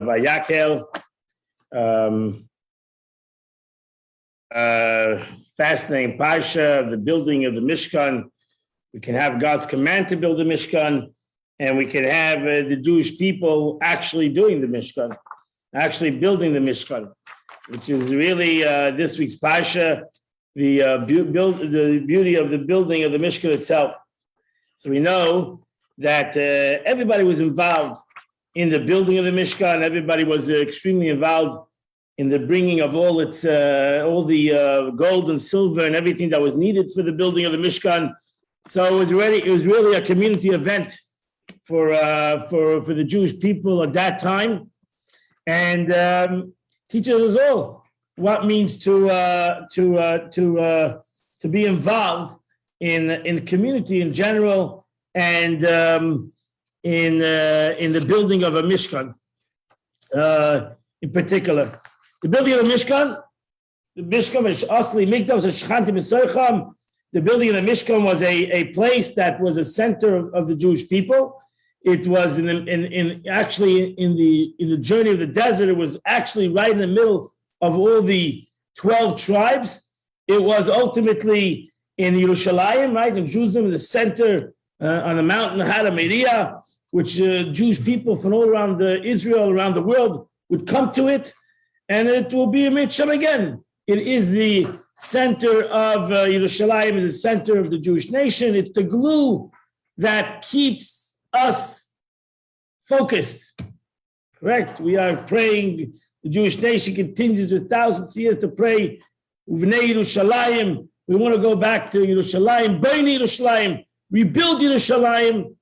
Vaykel, fascinating Parsha, the building of the Mishkan. We can have God's command to build the Mishkan, and we can have the Jewish people actually doing the Mishkan, actually building the Mishkan, which is really this week's Parsha, the beauty of the building of the Mishkan itself. So we know that everybody was involved in the building of the Mishkan. Everybody was extremely involved in the bringing of all the gold and silver and everything that was needed for the building of the Mishkan. So it was really a community event for the Jewish people at that time, and teaches us all what it means to be involved in community in general, and in the building of a Mishkan in particular. The building of the Mishkan is Asli Mikdash Shechanti B'Soicham. The building of the Mishkan was a place that was a center of the Jewish people. It was actually in the journey of the desert. It was actually right in the middle of all the 12 tribes. It was ultimately in Yerushalayim, right in Jerusalem, in the center on the mountain Har Moriah, which Jewish people from all around Israel, around the world, would come to it, and it will be a mitzvah again. It is the center of Yerushalayim, the center of the Jewish nation. It's the glue that keeps us focused. Correct? We are praying. The Jewish nation continues for thousands of years to pray. Uvnei Yerushalayim. We want to go back to Yerushalayim. Bnei Yerushalayim. Rebuild Yerushalayim.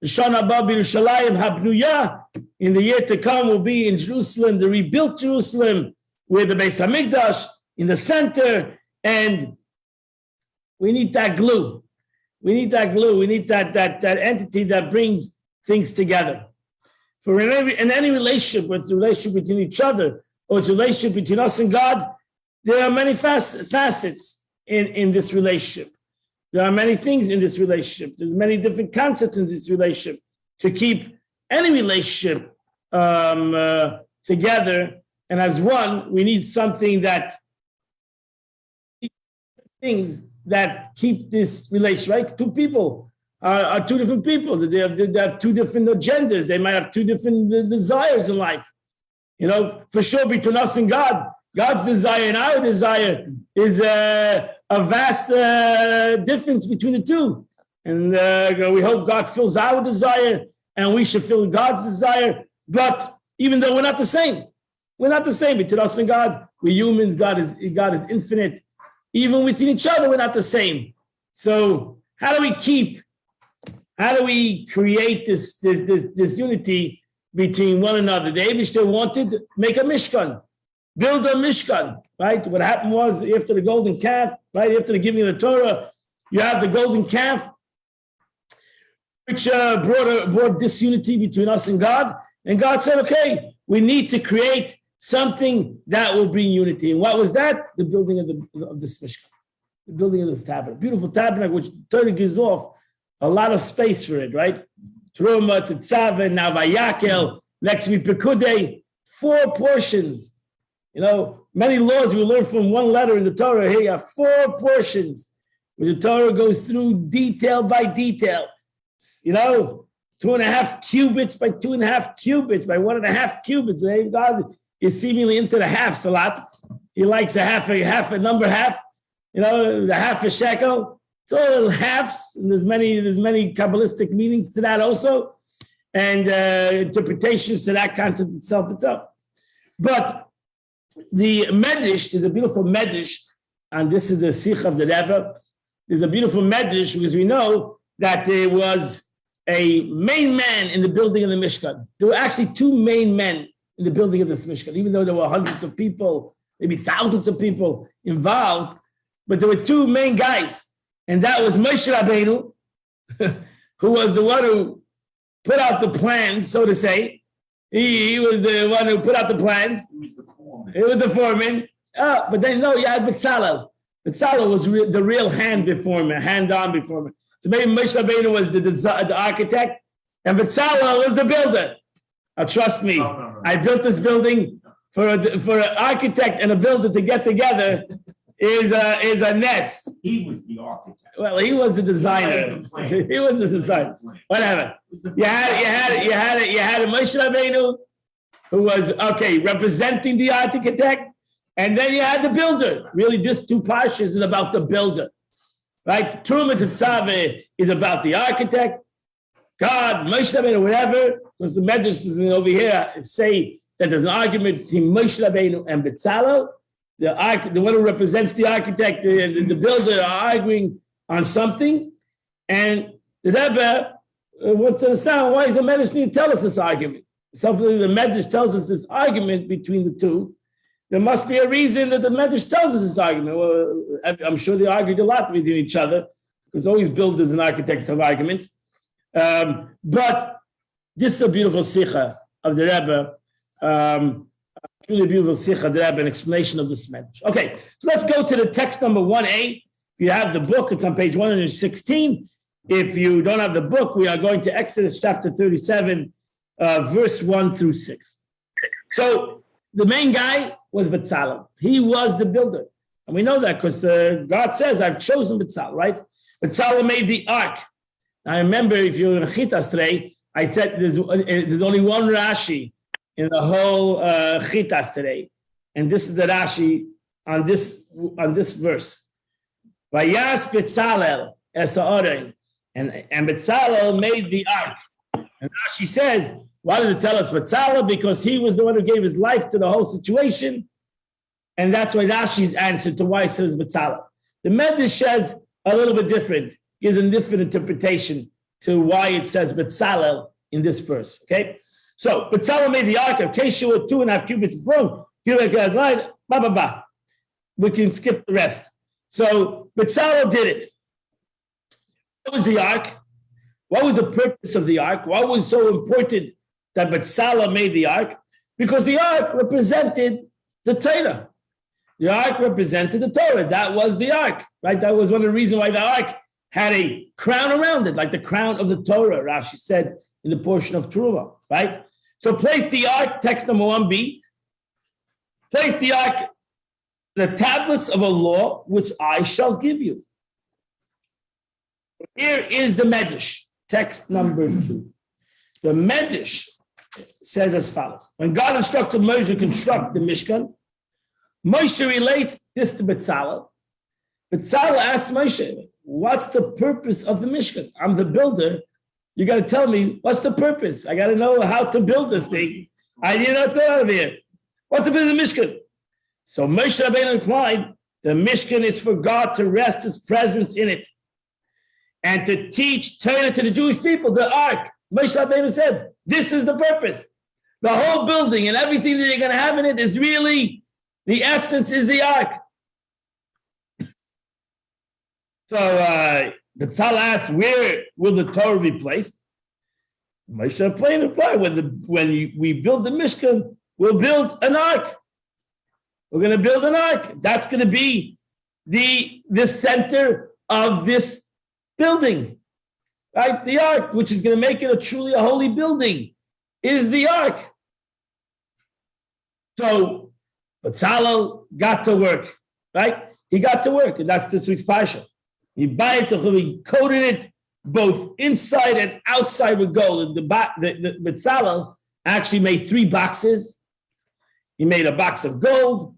The Shana Haba Yerushalayim Habnuya. In the year to come will be in Jerusalem, the rebuilt Jerusalem, with the Beis Hamikdash in the center. And we need that glue. We need that glue. We need that entity that brings things together. For in any relationship, whether it's a relationship between each other or it's a relationship between us and God, there are many facets in this relationship. There are many things in this relationship. There's many different concepts in this relationship. To keep any relationship together and as one, we need things that keep this relation, right? Two people are two different people. They have two different agendas. They might have two different desires in life. You know, for sure, between us and God, God's desire and our desire is a vast difference between the two. And we hope God fills our desire and we should fill God's desire. But even though we're not the same between us and God. We're humans. God is infinite. Even within each other, we're not the same. So how do we create this unity between one another? The Eibishter wanted to make a Mishkan, build a Mishkan, right? What happened was after the golden calf, right? After the giving of the Torah, you have the golden calf, which brought disunity between us and God. And God said, okay, we need to create something that will bring unity. And what was that? The building of this Mishkan, the building of this tabernacle, beautiful tabernacle, which Torah gives off a lot of space for it, right? Truma, Tetzaveh, now Vaykel, Lexmi Pekudei, 4 portions. You know, many laws we learn from one letter in the Torah. Here you have 4 portions where the Torah goes through detail by detail. You know, 2.5 cubits by 2.5 cubits by 1.5 cubits. And God is seemingly into the halves a lot. He likes a half, you know, the half a shekel. It's all halves, and there's many Kabbalistic meanings to that also, and interpretations to that concept itself. But the Medrash, there's a beautiful Medrash, and this is the Sikh of the Rebbe. There's a beautiful Medrash because we know that there was a main man in the building of the Mishkan. There were actually 2 main men in the building of this Mishkan, even though there were hundreds of people, maybe thousands of people involved, but there were 2 main guys. And that was Moshe Rabbeinu, who was the one who put out the plans, so to say. He was the one who put out the plans. He was the foreman. But then, no, you had Betzalel. Betzalel was the real hand-on before me. So maybe Moshe Rabbeinu was the architect, and Betzalel was the builder. Trust me, No. I built this building for an architect and a builder to get together is a nest. He was the architect. Well, he was the designer. He was the designer. Whatever. You had a Moshe Rabbeinu who was representing the architect, and then you had the builder. Really, this two parshas is about the builder, right? Truma Tetzaveh is about the architect. God, Moshe Rabbeinu, whatever, because the Medrash is over here say that there's an argument between Moshe Rabbeinu and Betzalel. The one who represents the architect and the builder are arguing on something, and the Rebbe wants to understand why does the Medrash need to tell us this argument? Something the Medrash tells us this argument between the two. There must be a reason that the Medrash tells us this argument. Well, I'm sure they argued a lot between each other, because always builders and architects have arguments. But this is a beautiful sikha of the Rebbe. Truly beautiful sikha of the Rebbe, an explanation of this Medrash. Okay, so let's go to the text number 1a. If you have the book, it's on page 116. If you don't have the book, we are going to Exodus chapter 37, verse 1 through 6. So the main guy was Betzalel. He was the builder. And we know that because God says, I've chosen Betzalel, right? Betzalel made the ark. I remember if you're in Chitas, I said there's only one Rashi in the whole Chitas today. And this is the Rashi on this verse. Vayas Betzalel es ha'orei. And Betzalel made the ark. And Rashi says, why did it tell us Betzalel? Because he was the one who gave his life to the whole situation. And that's why Rashi's answer to why it says Betzalel. The Medrash says a little bit different, gives a different interpretation to why it says Betzalel in this verse. Okay? So Betzalel made the ark of Keshua, 2.5 cubits long, we can skip the rest. So Betzalel did it. What was the ark? What was the purpose of the ark? What was so important that Betzalel made the ark? Because the ark represented the Torah. The ark represented the Torah. That was the ark, right? That was one of the reasons why the ark had a crown around it, like the crown of the Torah, Rashi said in the portion of Truma, right? So place the ark, text number 1b, place the ark, the tablets of a law, which I shall give you. Here is the Medrash, text number 2. The Medrash says as follows. When God instructed Moshe to construct the Mishkan, Moshe relates this to Betzalel. Betzalel asks Moshe, what's the purpose of the Mishkan? I'm the builder. You got to tell me, what's the purpose? I got to know how to build this thing. I need to know what's going on over here. What's the purpose of the Mishkan? So Moshe Rabbeinu replied, the Mishkan is for God to rest his presence in it and to teach Torah to the Jewish people, the ark. Moshe Rabbeinu said, this is the purpose. The whole building and everything that you're going to have in it is really, the essence is the ark. So Betzalel asked, where will the Torah be placed? Moshe Rabbeinu replied, when we build the Mishkan, we'll build an ark. We're going to build an ark. That's going to be the center of this building, right? The ark, which is going to make it a holy building, is the ark. So Betzalel got to work, right? He got to work, and that's this week's Parsha. He coated it both inside and outside with gold. And the Betzalel actually made 3 boxes. He made a box of gold,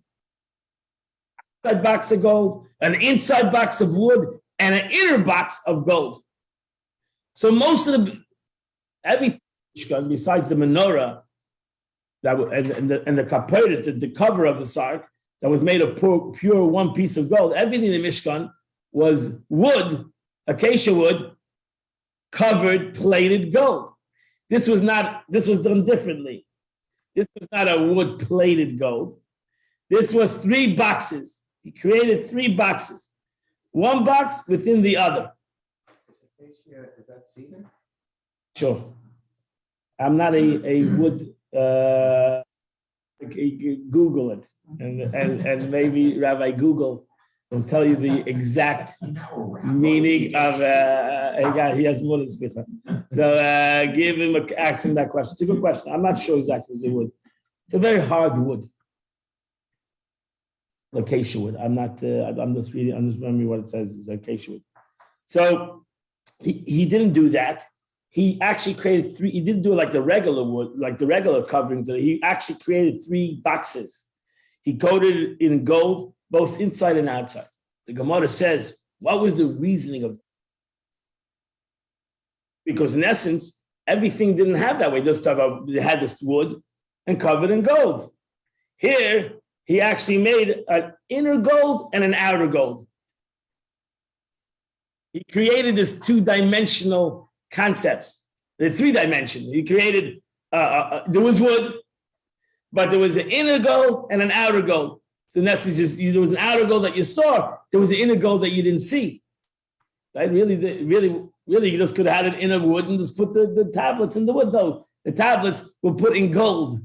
outside box of gold, an inside box of wood, and an inner box of gold. So most of everything besides the menorah and the kaporos, the cover of the ark that was made of pure one piece of gold, everything in the Mishkan was wood, acacia wood, covered, plated gold. This was done differently. This was not a wood plated gold. This was 3 boxes. He created 3 boxes. One box within the other. Is that cedar? Sure. I'm not a wood, Google it. And maybe Rabbi Google He'll tell you the exact meaning of. He has more than smicha. So ask him that question. It's a good question. I'm not sure exactly the wood. It's a very hard wood. Acacia wood. I'm just remembering what it says. It's acacia wood. So he didn't do that. He actually created three. He didn't do it like the regular wood, like the regular coverings. He actually created 3 boxes. He coated it in gold, both inside and outside. The Gemara says, what was the reasoning of it? Because in essence, everything didn't have that way. They had this wood and covered in gold. Here, he actually made an inner gold and an outer gold. He created this 2-dimensional concepts. The 3-dimension. He created, there was wood, but there was an inner gold and an outer gold. So in essence, there was an outer gold that you saw, there was an inner gold that you didn't see. Right? Really, you just could have had an inner wood and just put the tablets in the wood, though. The tablets were put in gold.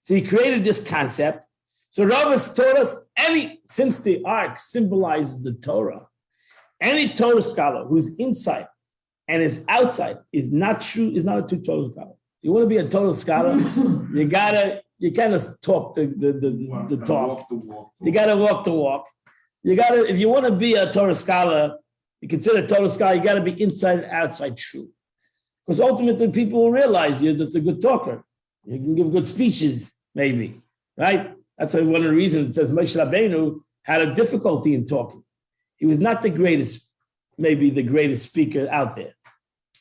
So he created this concept. So Rabbis taught us, since the ark symbolizes the Torah, any Torah scholar who's inside and is outside is not a true Torah scholar. You want to be a Torah scholar, you kind of talk the talk. You gotta walk the walk. If you want to be a Torah scholar, you consider a Torah scholar, you gotta be inside and outside true. Because ultimately people will realize you're just a good talker. You can give good speeches, maybe, right? That's one of the reasons it says Moshe Rabbeinu had a difficulty in talking. He was not maybe the greatest speaker out there,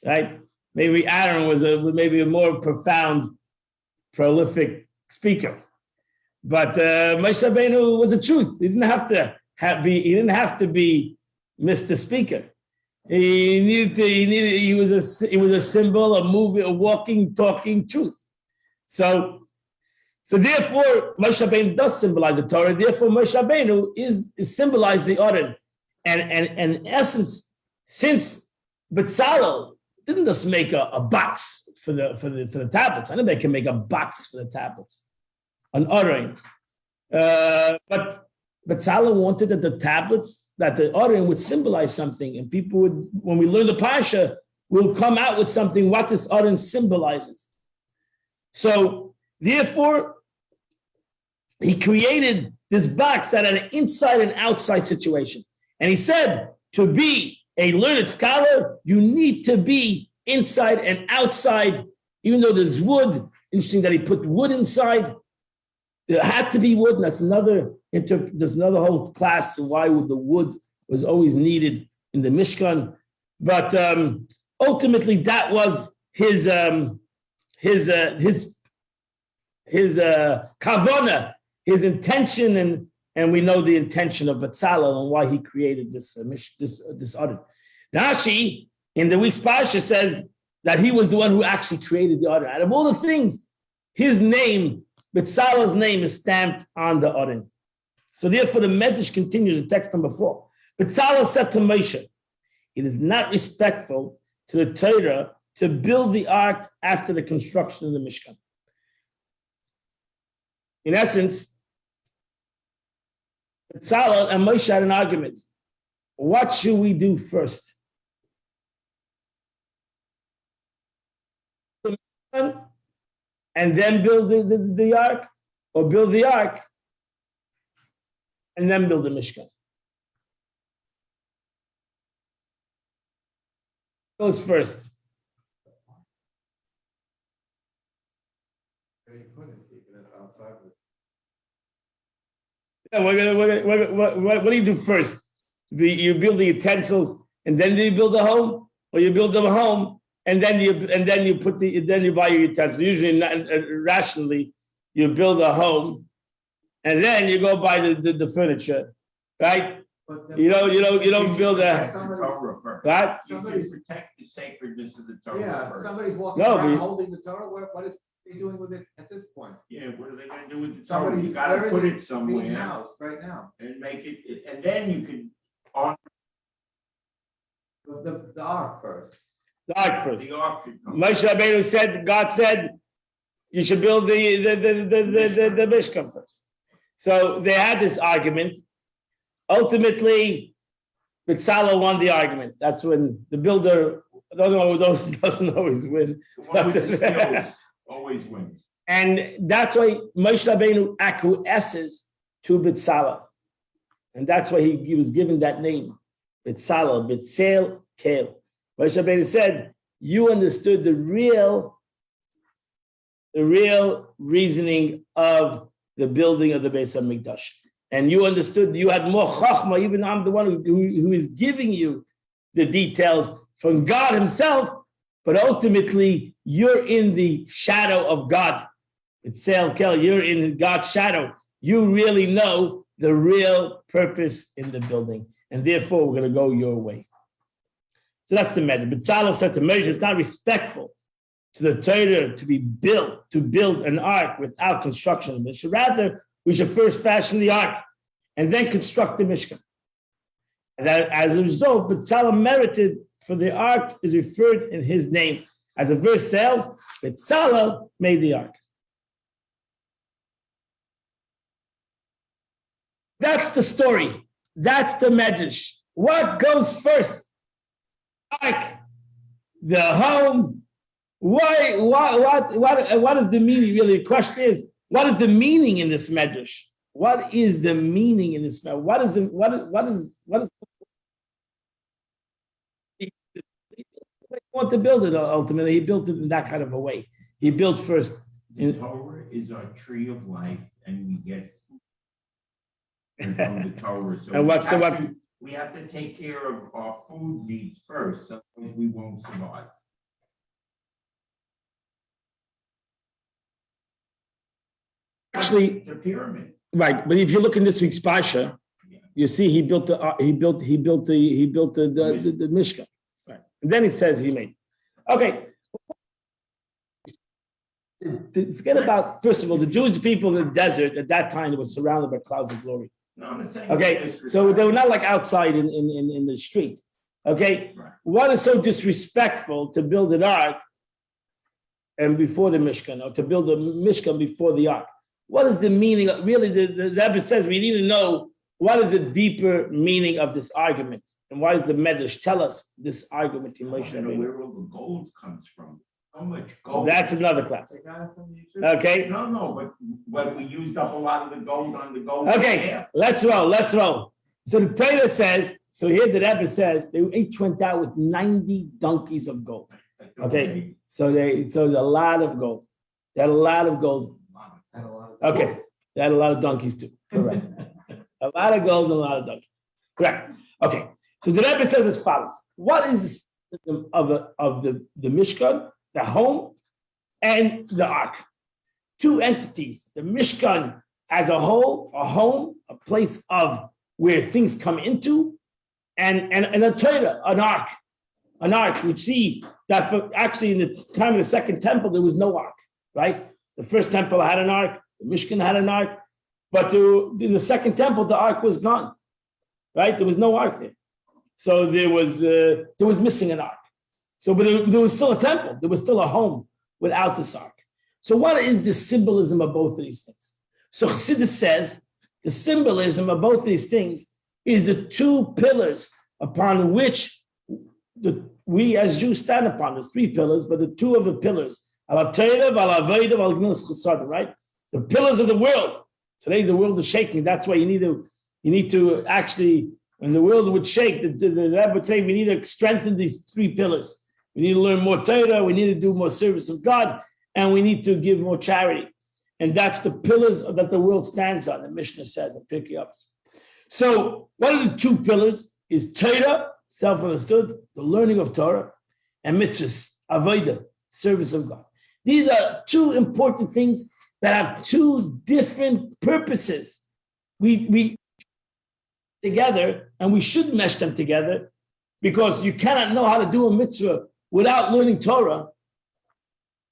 right? Maybe Aaron was maybe a more profound, prolific speaker, but Moshe Rabbeinu was the truth. He didn't have to be Mr. Speaker. He was a symbol, a moving, a walking, talking truth. So therefore, Moshe Rabbeinu does symbolize the Torah. Therefore, Moshe Rabbeinu is symbolized the Aron. And in essence, since Bezalel didn't just make a box for the tablets, anybody can make a box for the tablets, an Aron. But Bezalel wanted that the Aron would symbolize something, and people would, when we learn the Parsha, will come out with something what this Aron symbolizes. So therefore, he created this box that had an inside and outside situation. And he said, to be a learned scholar, you need to be inside and outside, even though there's wood. Interesting that he put wood inside. There had to be wood, and that's there's another whole class of why the wood was always needed in the Mishkan. But ultimately, that was his kavana, his intention, and we know the intention of Bezalel and why he created this Aron. Rashi in the week's Parsha says that he was the one who actually created the Aron. Out of all the things, his name, Bezalel's name, is stamped on the Aron. So therefore, the Medrash continues in text number 4. Bezalel said to Moshe, "It is not respectful to the Torah to build the ark after the construction of the Mishkan." In essence, Bezalel and Moshe had an argument. What should we do first? And then build the ark, or build the ark and then build the Mishkan? Goes first. Yeah, what do you do first? You build the utensils and then do you build a home, or you build a home and then you buy your utensils? Usually, rationally, you build a home and then you go buy the furniture, right? You don't build a Torah first. Right? Somebody protect the sacredness of the Torah first. Somebody's walking around holding the Torah. What is he doing with it at this point? Yeah, what are they going to do with the Torah? You got to put it somewhere being housed right now. and make it, and then you can honor The ark first. The ark first. the ark should come. Moshe Rabbeinu said, God said, you should build the Mishkan first. So they had this argument Ultimately, Bezalel won the argument. That's when the builder doesn't always win. The one with the skills always wins. And that's why Moshe Rabbeinu acquiesces to Bezalel. And that's why he was given that name, Bezalel, Betzel Kel. Moshe Rabbeinu said, you understood the real reasoning of the building of the Beis HaMikdash. And you understood, you had more chachma, even I'm the one who is giving you the details from God himself, but ultimately you're in the shadow of God. It's Sel Kel, you're in God's shadow. You really know the real purpose in the building. And therefore, we're going to go your way. So that's the matter. Bezalel said to Moshe, it's not respectful to the Torah to build an ark without construction. Rather, we should first fashion the ark and then construct the Mishkan. And that, as a result, Bezalel merited for the ark is referred in his name. As the verse says, Bezalel made the ark. That's the story. That's the medrash. What goes first? Ark, the home. Why? What is the meaning? Really, the question is, what is the meaning in this medrash? What is the meaning in this medrash? What is he want to build it ultimately? He built it in that kind of a way. He built first. The Torah is our tree of life, and we get food from the Torah. So And what's we have to take care of our food needs first, otherwise we won't survive. Actually, It's a pyramid. right, but if you look in this week's Parsha, you see he built the Mishkan. Right. And then he says he made. Okay. Forget about, first of all, the Jewish people in the desert at that time were surrounded by clouds of glory. No, I'm not saying Okay, so they were not like outside in the street. Okay, Right. what is so disrespectful to build an ark and before the Mishkan, or to build a Mishkan before the ark? What is the meaning? Really, the Rebbe says we need to know what is the deeper meaning of this argument, and why does the Medrash tell us this argument in I Moshe don't know Rabbeinu? where all the gold comes from. How much gold? That's another class. They got it from the Egyptians. Okay, No, but we used up a lot of the gold on the gold. okay, staff. let's roll. So the Torah says, so here the Rebbe says, they each went out with 90 donkeys of gold. Okay, so a lot of gold. They had a lot of gold. And a lot of- Okay, they had a lot of donkeys too. Correct. A lot of gold and a lot of donkeys. Correct. Okay, so the Rebbe says as follows: what is the system of the Mishkan, the home, and the ark? Two entities. The Mishkan as a whole, a home, a place of where things come into, and a Torah, an ark. An ark. We see that actually in the time of the second temple, there was no ark, right? The first temple had an ark, the Mishkan had an ark, but in the second temple, the ark was gone, right? There was no ark there. So there was missing an ark. So, but there was still a temple, there was still a home without this ark. So what is the symbolism of both of these things? So Chassidus says the symbolism of both of these things is the two pillars upon which we as Jews stand upon. There's three pillars, but the two of the pillars, right? The pillars of the world. Today the world is shaking. That's why you need to actually, when the world would shake, the Rebbe would say we need to strengthen these three pillars. We need to learn more Torah, we need to do more service of God, and we need to give more charity. And that's the pillars that the world stands on, the Mishnah says in Pirkei Avos. So what are the two pillars? Is Torah, self-understood, the learning of Torah, and mitzvahs, avodah, service of God. These are two important things that have two different purposes. We together, and we should mesh them together, because you cannot know how to do a mitzvah without learning Torah.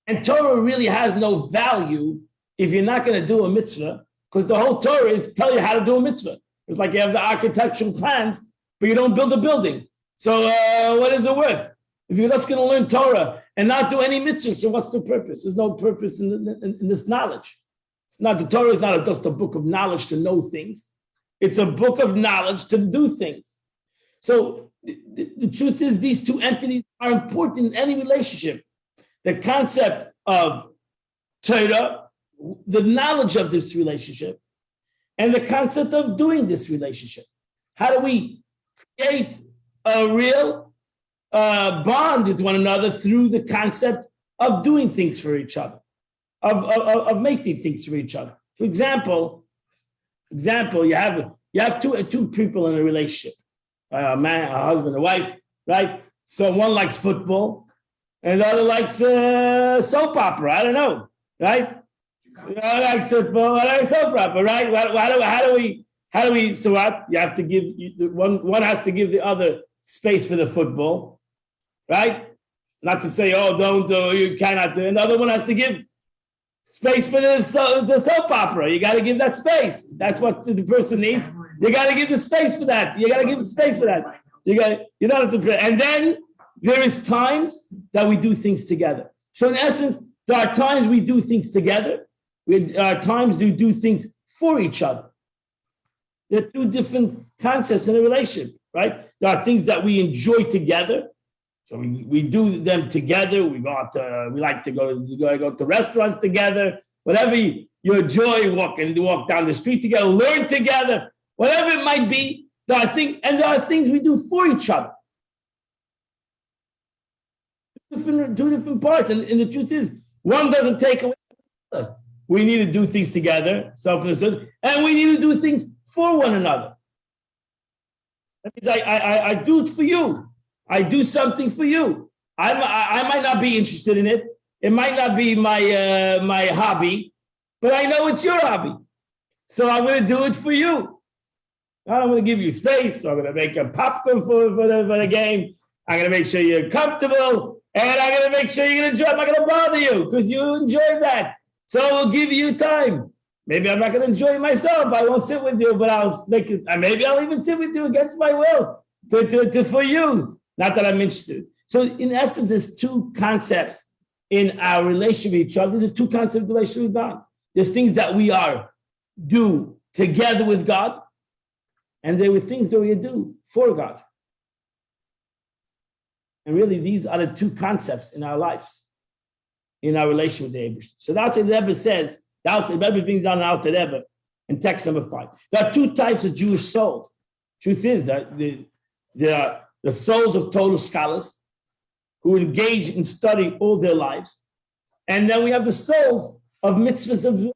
And Torah really has no value if you're not going to do a mitzvah, because the whole Torah is tell you how to do a mitzvah. It's like you have the architectural plans, but you don't build a building. So what is it worth? If you're just going to learn Torah and not do any mitzvah, so what's the purpose? There's no purpose in this knowledge. It's not, the Torah is not just a book of knowledge to know things. It's a book of knowledge to do things. So the truth is these two entities are important in any relationship. The concept of Torah, the knowledge of this relationship, and the concept of doing this relationship. How do we create a real bond with one another through the concept of doing things for each other, of making things for each other? For example, you have two people in a relationship, a man, a husband, a wife, right? So one likes football, and the other likes soap opera. I don't know, right? I like football. I like soap opera, right? How do we? So what? You have to give one has to give the other space for the football, right? Not to say, oh, don't do, you cannot do. And the other one has to give space for the soap opera. You got to give that space. That's what the person needs. You got to give the space for that. You got to give the space for that. You don't have to. And then there is times that we do things together. So in essence, there are times we do things together. There are times we do things for each other. There are two different concepts in a relationship, right? There are things that we enjoy together. So we do them together. We like to go to restaurants together. Whatever you enjoy, walk down the street together, learn together, whatever it might be. There are things we do for each other. Two different parts, and the truth is, one doesn't take away the other. We need to do things together, self-understood, and we need to do things for one another. That means I do it for you. I do something for you. I might not be interested in it. It might not be my hobby, but I know it's your hobby. So I'm going to do it for you. I'm going to give you space. So I'm going to make a popcorn for the game. I'm going to make sure you're comfortable. And I'm going to make sure you're going to enjoy it. I'm not going to bother you because you enjoy that. So we'll give you time. Maybe I'm not going to enjoy it myself. I won't sit with you, but I'll make it. Maybe I'll even sit with you against my will for you. Not that I'm interested. So in essence, there's two concepts in our relationship with each other. There's two concepts of the relationship with God. There's things that we do together with God, and there were things that we do for God. And really, these are the two concepts in our lives, in our relation with the Abish. So that's what the Rebbe says. The Rebbe brings down out the Rebbe in text number 5. There are two types of Jewish souls. Truth is that there are the souls of total scholars who engage in study all their lives. And then we have the souls of mitzvahs.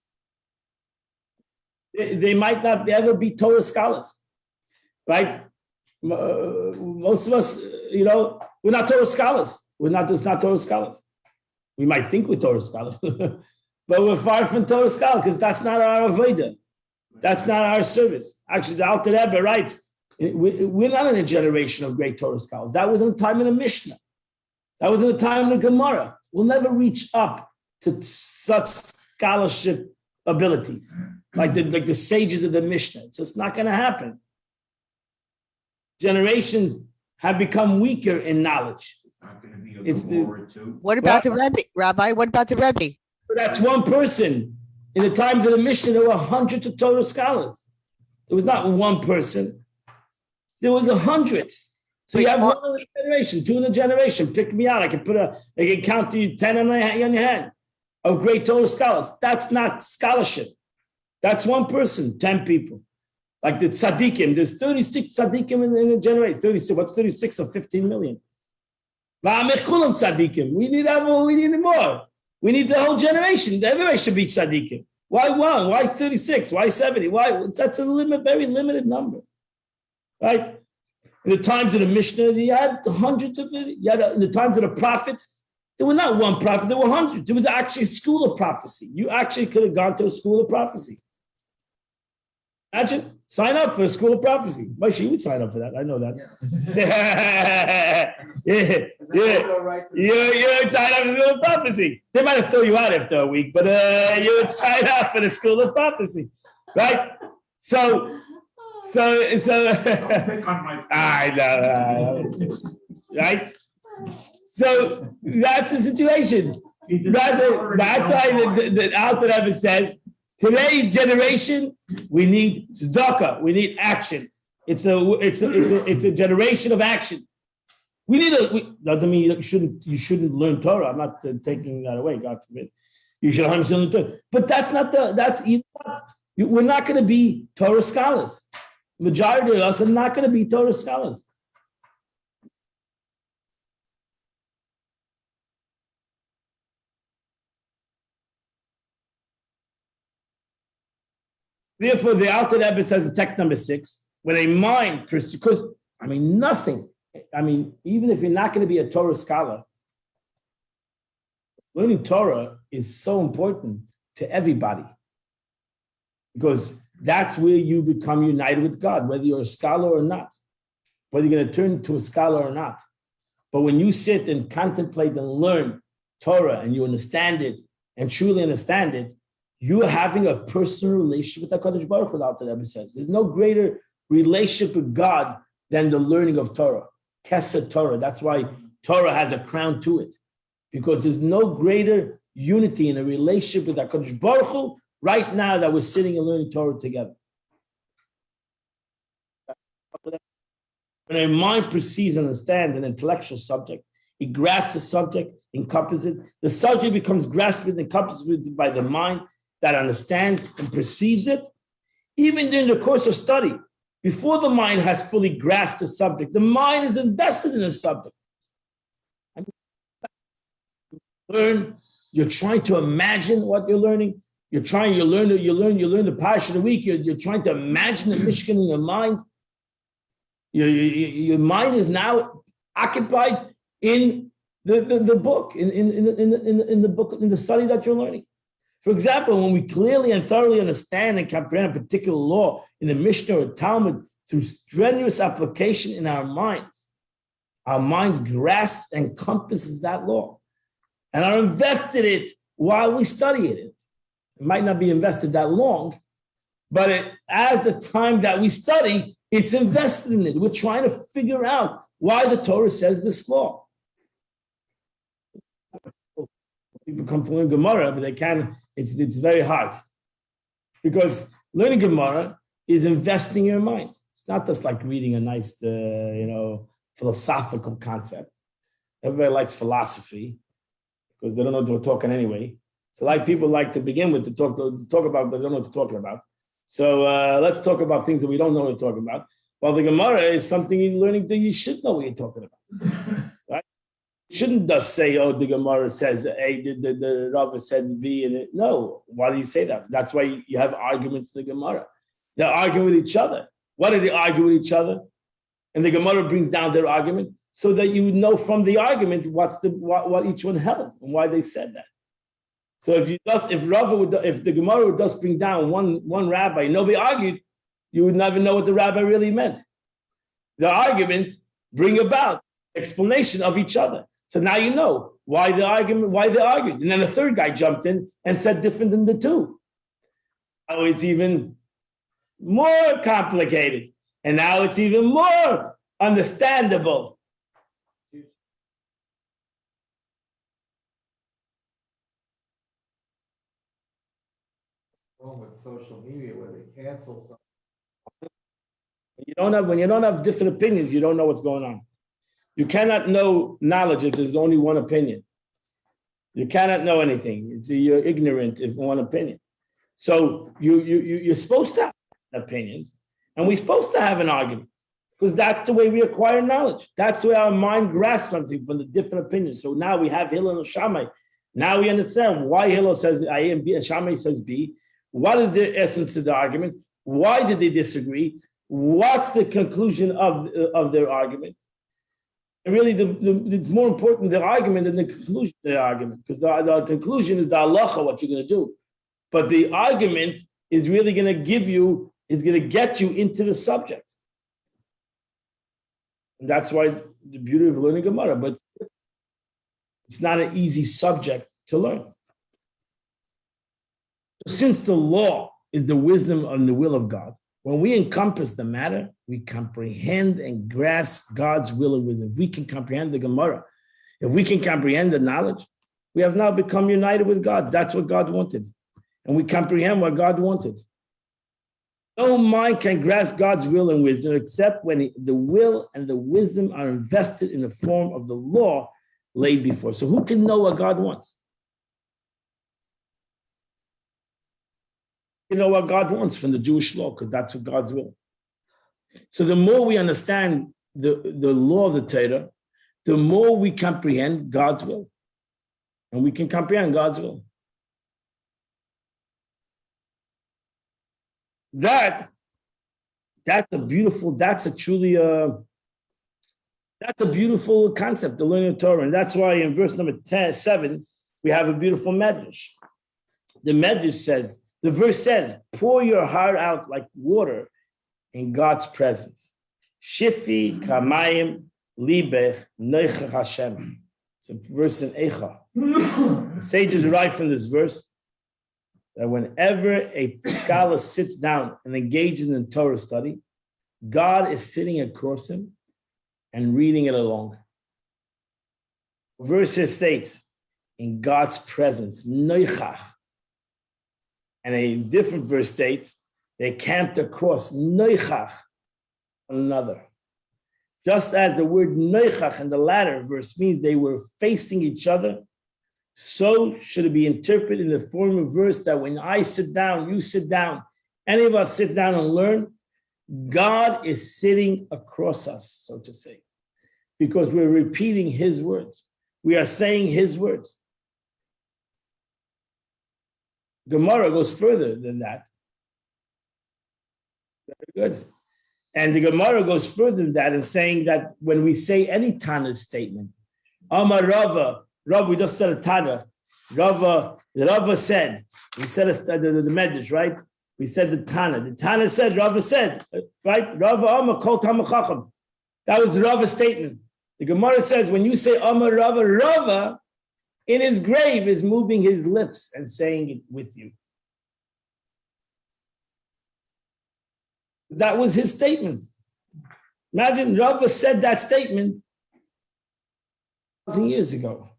They might not ever be Torah scholars, right? Most of us, we're not Torah scholars. We're not Torah scholars. We might think we're Torah scholars, but we're far from Torah scholars because that's not our avodah. That's not our service. Actually, the Alter Rebbe writes, we're not in a generation of great Torah scholars. That was in the time of the Mishnah. That was in the time of the Gemara. We'll never reach up to such scholarship abilities like the sages of the Mishnah. It's just not going to happen. Generations have become weaker in knowledge. It's not going to be a Gemara too. What about the Rebbe, Rabbi? What about the Rebbe? That's one person. In the times of the Mishnah, there were hundreds of Torah scholars. There was not one person. There was hundreds. So you have one in a generation, two in a generation. Pick me out. I can count to you 10 on your hand of great Torah scholars. That's not scholarship. That's one person, 10 people. Like the tzaddikim, there's 36 tzaddikim in a generation. 36. What's 36 of 15 million? Tzaddikim. We need more. We need the whole generation. Everybody should be tzaddikim. Why one? Why 36? Why 70? Why? That's a very limited number. Right? In the times of the Mishnah, you had hundreds of it. In the times of the prophets, there were not one prophet, there were hundreds. There was actually a school of prophecy. You actually could have gone to a school of prophecy. Imagine, sign up for a school of prophecy. Moshe, you would sign up for that. I know that. You would sign up for the school of prophecy. They might have thrown you out after a week, but you would sign up for the school of prophecy, right? So Don't pick on my I know, right? So that's the situation. That's why the Alter Rebbe says Today's generation, we need tzedakah, we need action. It's a generation of action. We need doesn't mean you shouldn't learn Torah. I'm not taking that away, God forbid. You should understand the Torah. But we're not going to be Torah scholars. Majority of us are not going to be Torah scholars. Therefore, the Alter Rebbe says in text number 6, when a mind, because nothing. Even if you're not going to be a Torah scholar, learning Torah is so important to everybody because that's where you become united with God, whether you're a scholar or not, whether you're going to turn to a scholar or not. But when you sit and contemplate and learn Torah and you understand it and truly understand it, you're having a personal relationship with HaKadosh Baruch Hu, the Alter Rebbe says. There's no greater relationship with God than the learning of Torah. Kesed Torah. That's why Torah has a crown to it, because there's no greater unity in a relationship with HaKadosh Baruch Hu right now that we're sitting and learning Torah together. When a mind perceives and understands an intellectual subject, it grasps the subject, encompasses it. The subject becomes grasped and encompassed by the mind that understands and perceives it. Even during the course of study, before the mind has fully grasped the subject, the mind is invested in the subject. You're trying to imagine what you're learning. You learn the Parsha of the week. You're trying to imagine the Mishkan in your mind. Your mind is now occupied in the book, in the book, in the study that you're learning. For example, when we clearly and thoroughly understand and comprehend a particular law in the Mishnah or Talmud through strenuous application in our minds grasp and encompasses that law and are invested in it while we study it. It might not be invested that long, but as the time that we study, it's invested in it. We're trying to figure out why the Torah says this law. People come to learn Gemara, but they can't. It's very hard because learning Gemara is investing your mind. It's not just like reading a nice, philosophical concept. Everybody likes philosophy because they don't know what we're talking anyway. So, people like to begin with to talk about, but they don't know what they're talking about. So let's talk about things that we don't know what we're talking about. Well, the Gemara is something you're learning that you should know what you're talking about. Right? You shouldn't just say, oh, the Gemara says A, the Rava said B, and no. Why do you say that? That's why you have arguments in the Gemara. They're arguing with each other. Why do they argue with each other? And the Gemara brings down their argument so that you know from the argument what each one held and why they said that. So if the Gemara would just bring down one rabbi, nobody argued, you would never know what the rabbi really meant. The arguments bring about explanation of each other. So now you know why they argued. And then a third guy jumped in and said different than the two. Now it's even more complicated. And now it's even more understandable. With social media where they cancel something. When you don't have different opinions, you don't know what's going on. You cannot know knowledge if there's only one opinion. You cannot know anything. You're ignorant if one opinion. So you're supposed to have opinions, and we're supposed to have an argument because that's the way we acquire knowledge. That's the way our mind grasps something from the different opinions. So now we have Hillel and Shammai. Now we understand why Hillel says A and B and Shammai says B. What is the essence of the argument? Why did they disagree? What's the conclusion of their argument? And really, it's more important the argument than the conclusion of the argument, because the conclusion is the halacha, what you're going to do. But the argument is really going to get you into the subject. And that's why the beauty of learning Gemara, but it's not an easy subject to learn. Since the law is the wisdom and the will of God, when we encompass the matter, we comprehend and grasp God's will and wisdom. If we can comprehend the Gemara, if we can comprehend the knowledge, we have now become united with God. That's what God wanted. and we comprehend what God wanted. No mind can grasp God's will and wisdom except when the will and the wisdom are invested in the form of the law laid before. So who can know what God wants? You know what God wants from the Jewish law, because that's what God's will. So the more we understand the law of the Torah, the more we comprehend God's will. And we can comprehend God's will. That's a beautiful concept, the learning of Torah. And that's why in verse number 7, we have a beautiful medrash. The medrash says, the verse says, pour your heart out like water in God's presence. Shifi kamayim libech neichach Hashem. It's a verse in Eicha. The sages write from this verse that whenever a scholar sits down and engages in Torah study, God is sitting across him and reading it along. The verse here states, in God's presence, noichach. And a different verse states, they camped across noichach one another. Just as the word noichach in the latter verse means they were facing each other, so should it be interpreted in the form of verse that when I sit down, you sit down, any of us sit down and learn, God is sitting across us, so to say, because we're repeating his words. We are saying his words. Gemara goes further than that. Very good. And the Gemara goes further than that in saying that when we say any Tana's statement, Amar Rava, we just said a Tana. Rava said, we said the Medrash, right? We said the Tana. The Tana said, Rava said, right? Rava Amar Kol Tamachacham. That was Rava's statement. The Gemara says, when you say Amar Rava in his grave is moving his lips and saying it with you. That was his statement. Imagine Rava said that statement 1,000 years ago.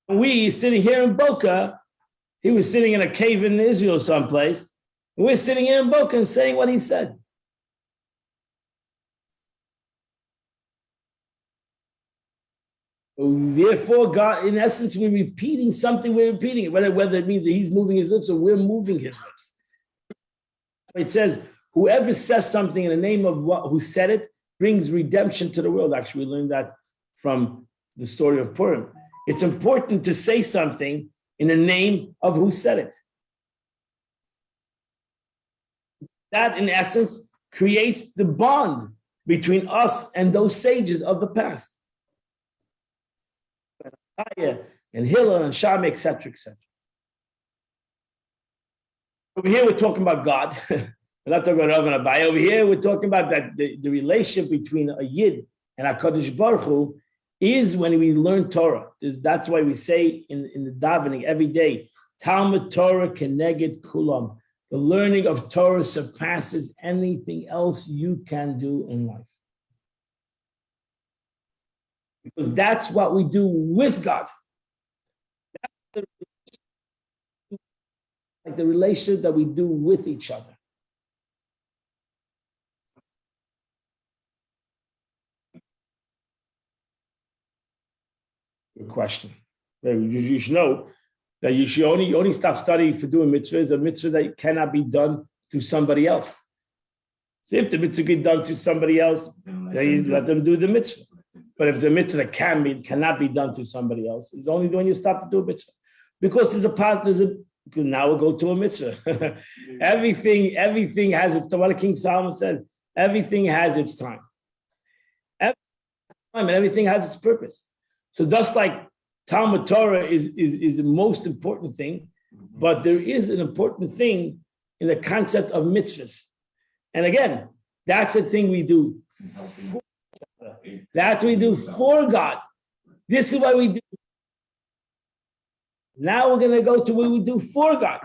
We sitting here in Boca, he was sitting in a cave in Israel someplace, and we're sitting here in Boca and saying what he said. Therefore, God, in essence, we're repeating something, we're repeating it, whether it means that he's moving his lips or we're moving his lips. It says, whoever says something in the name of who said it brings redemption to the world. Actually, we learned that from the story of Purim. It's important to say something in the name of who said it. That, in essence, creates the bond between us and those sages of the past. And Hillel and Shammai, etc., etc. Over here, we're talking about God. We're not talking about Rav and Abai. Over here, we're talking about that the relationship between a Yid and HaKadosh Baruch Hu is when we learn Torah. That's why we say in the davening every day, Talmud Torah keneged kulam. The learning of Torah surpasses anything else you can do in life. Because that's what we do with God. That's like the relationship that we do with each other. Good question. You should know that you should only stop studying for doing mitzvahs, a mitzvah that cannot be done through somebody else. So if the mitzvah can be done through somebody else, then you let them do the mitzvah. But if the mitzvah cannot be done through somebody else, it's only when you stop to do a mitzvah. Because now we'll go to a mitzvah. everything has its time. What King Solomon said, everything has its time. And everything has its purpose. So just like Talmud Torah is the most important thing, but there is an important thing in the concept of mitzvahs. And again, that's the thing we do. That's what we do for God. This is what we do. Now we're going to go to what we do for God.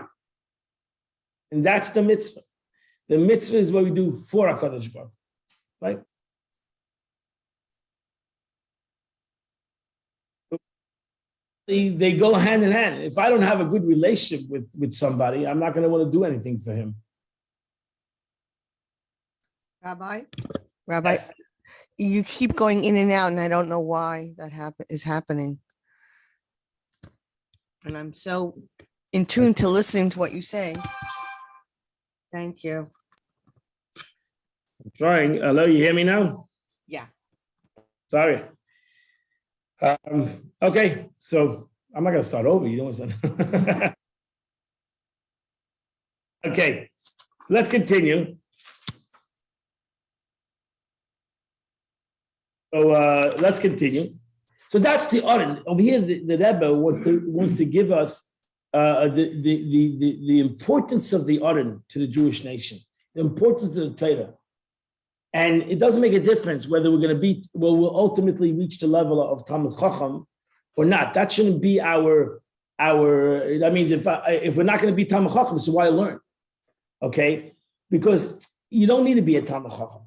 And that's the mitzvah. The mitzvah is what we do for HaKadosh Baruch Hu, right? they go hand in hand. If I don't have a good relationship with somebody, I'm not going to want to do anything for him. Rabbi, Yes. you keep going in and out, and I don't know why that is happening. And I'm so in tune to listening to what you say. Thank you. I'm trying. Hello, you hear me now? Yeah. Sorry. Okay, so I'm not going to start over. You know what I'm saying? Okay, let's continue. So let's continue. So that's the order. Over here, the Rebbe wants to give us the importance of the order to the Jewish nation, the importance of the Torah. And it doesn't make a difference whether we'll ultimately reach the level of Talmud Chacham or not. That shouldn't be our. That means if we're not going to be Talmud Chacham, so why learn? Okay, because you don't need to be a Talmud Chacham,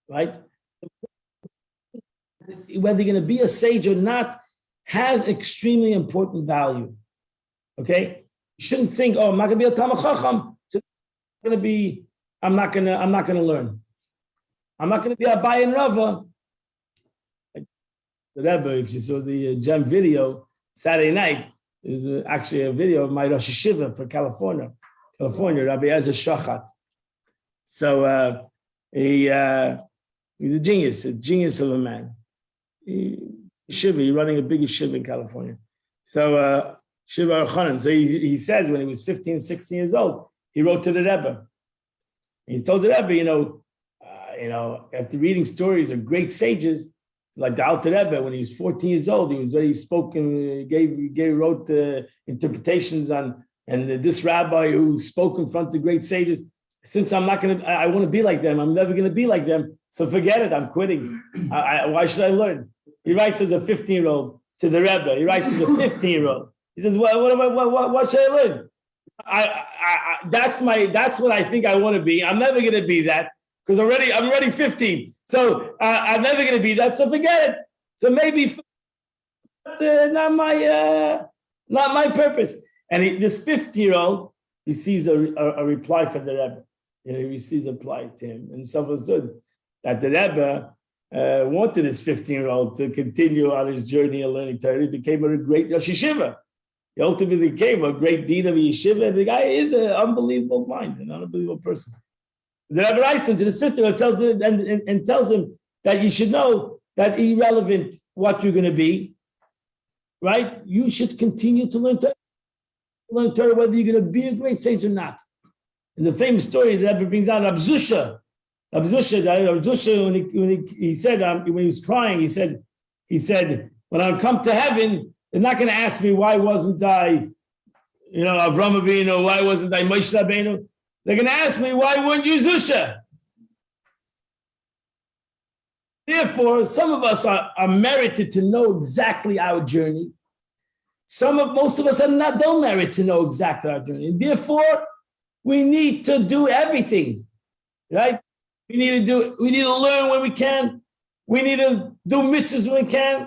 right? Whether you're going to be a sage or not has extremely important value. Okay, you shouldn't think, oh, I'm not going to be a Talmud Chacham, so I'm not going to learn. I'm not going to be a Abai and Rava. The Rebbe, if you saw the Gem video Saturday night, is actually a video of my Rosh Hashiva for California, Rabbi Ezra Shachat. So he's a genius of a man. He's running a big yeshiva in California. So Shiva Archanan. So he says when he was 15, 16 years old, he wrote to the Rebbe. He told the Rebbe, after reading stories of great sages, like the Alter Rebbe, when he was 14 years old, he was very spoken, wrote interpretations on, and this rabbi who spoke in front of great sages, since I want to be like them, I'm never going to be like them, so forget it, I'm quitting. Why should I learn? He writes as a 15-year-old to the Rebbe. He writes as a 15-year-old. He says, what should I learn? That's what I think I want to be. I'm never going to be that. Because I'm already 15, so I'm never going to be that. So forget it. So maybe not my purpose. And this 50-year-old receives a reply from the Rebbe. He receives a reply to him, and self-understood that the Rebbe wanted this 15-year-old to continue on his journey of learning Torah. He became a great Rosh Yeshiva. He ultimately became a great dean of yeshiva. And the guy is an unbelievable mind, an unbelievable person. The Rebbe writes him to this 50-year-old, tells him that you should know that irrelevant what you're going to be, right? You should continue to learn Torah, whether you're going to be a great sage or not. In the famous story that Rebbe brings out, Rab Zusha, when he said, when he was crying, he said, when I come to heaven, they're not going to ask me why wasn't I, Avram Avinu, why wasn't I Moshe Rabbeinu? They're going to ask me, why weren't you Zusha? Therefore, some of us are merited to know exactly our journey. Most of us don't merit to know exactly our journey. And therefore, we need to do everything, right? We need to learn when we can. We need to do mitzvahs when we can.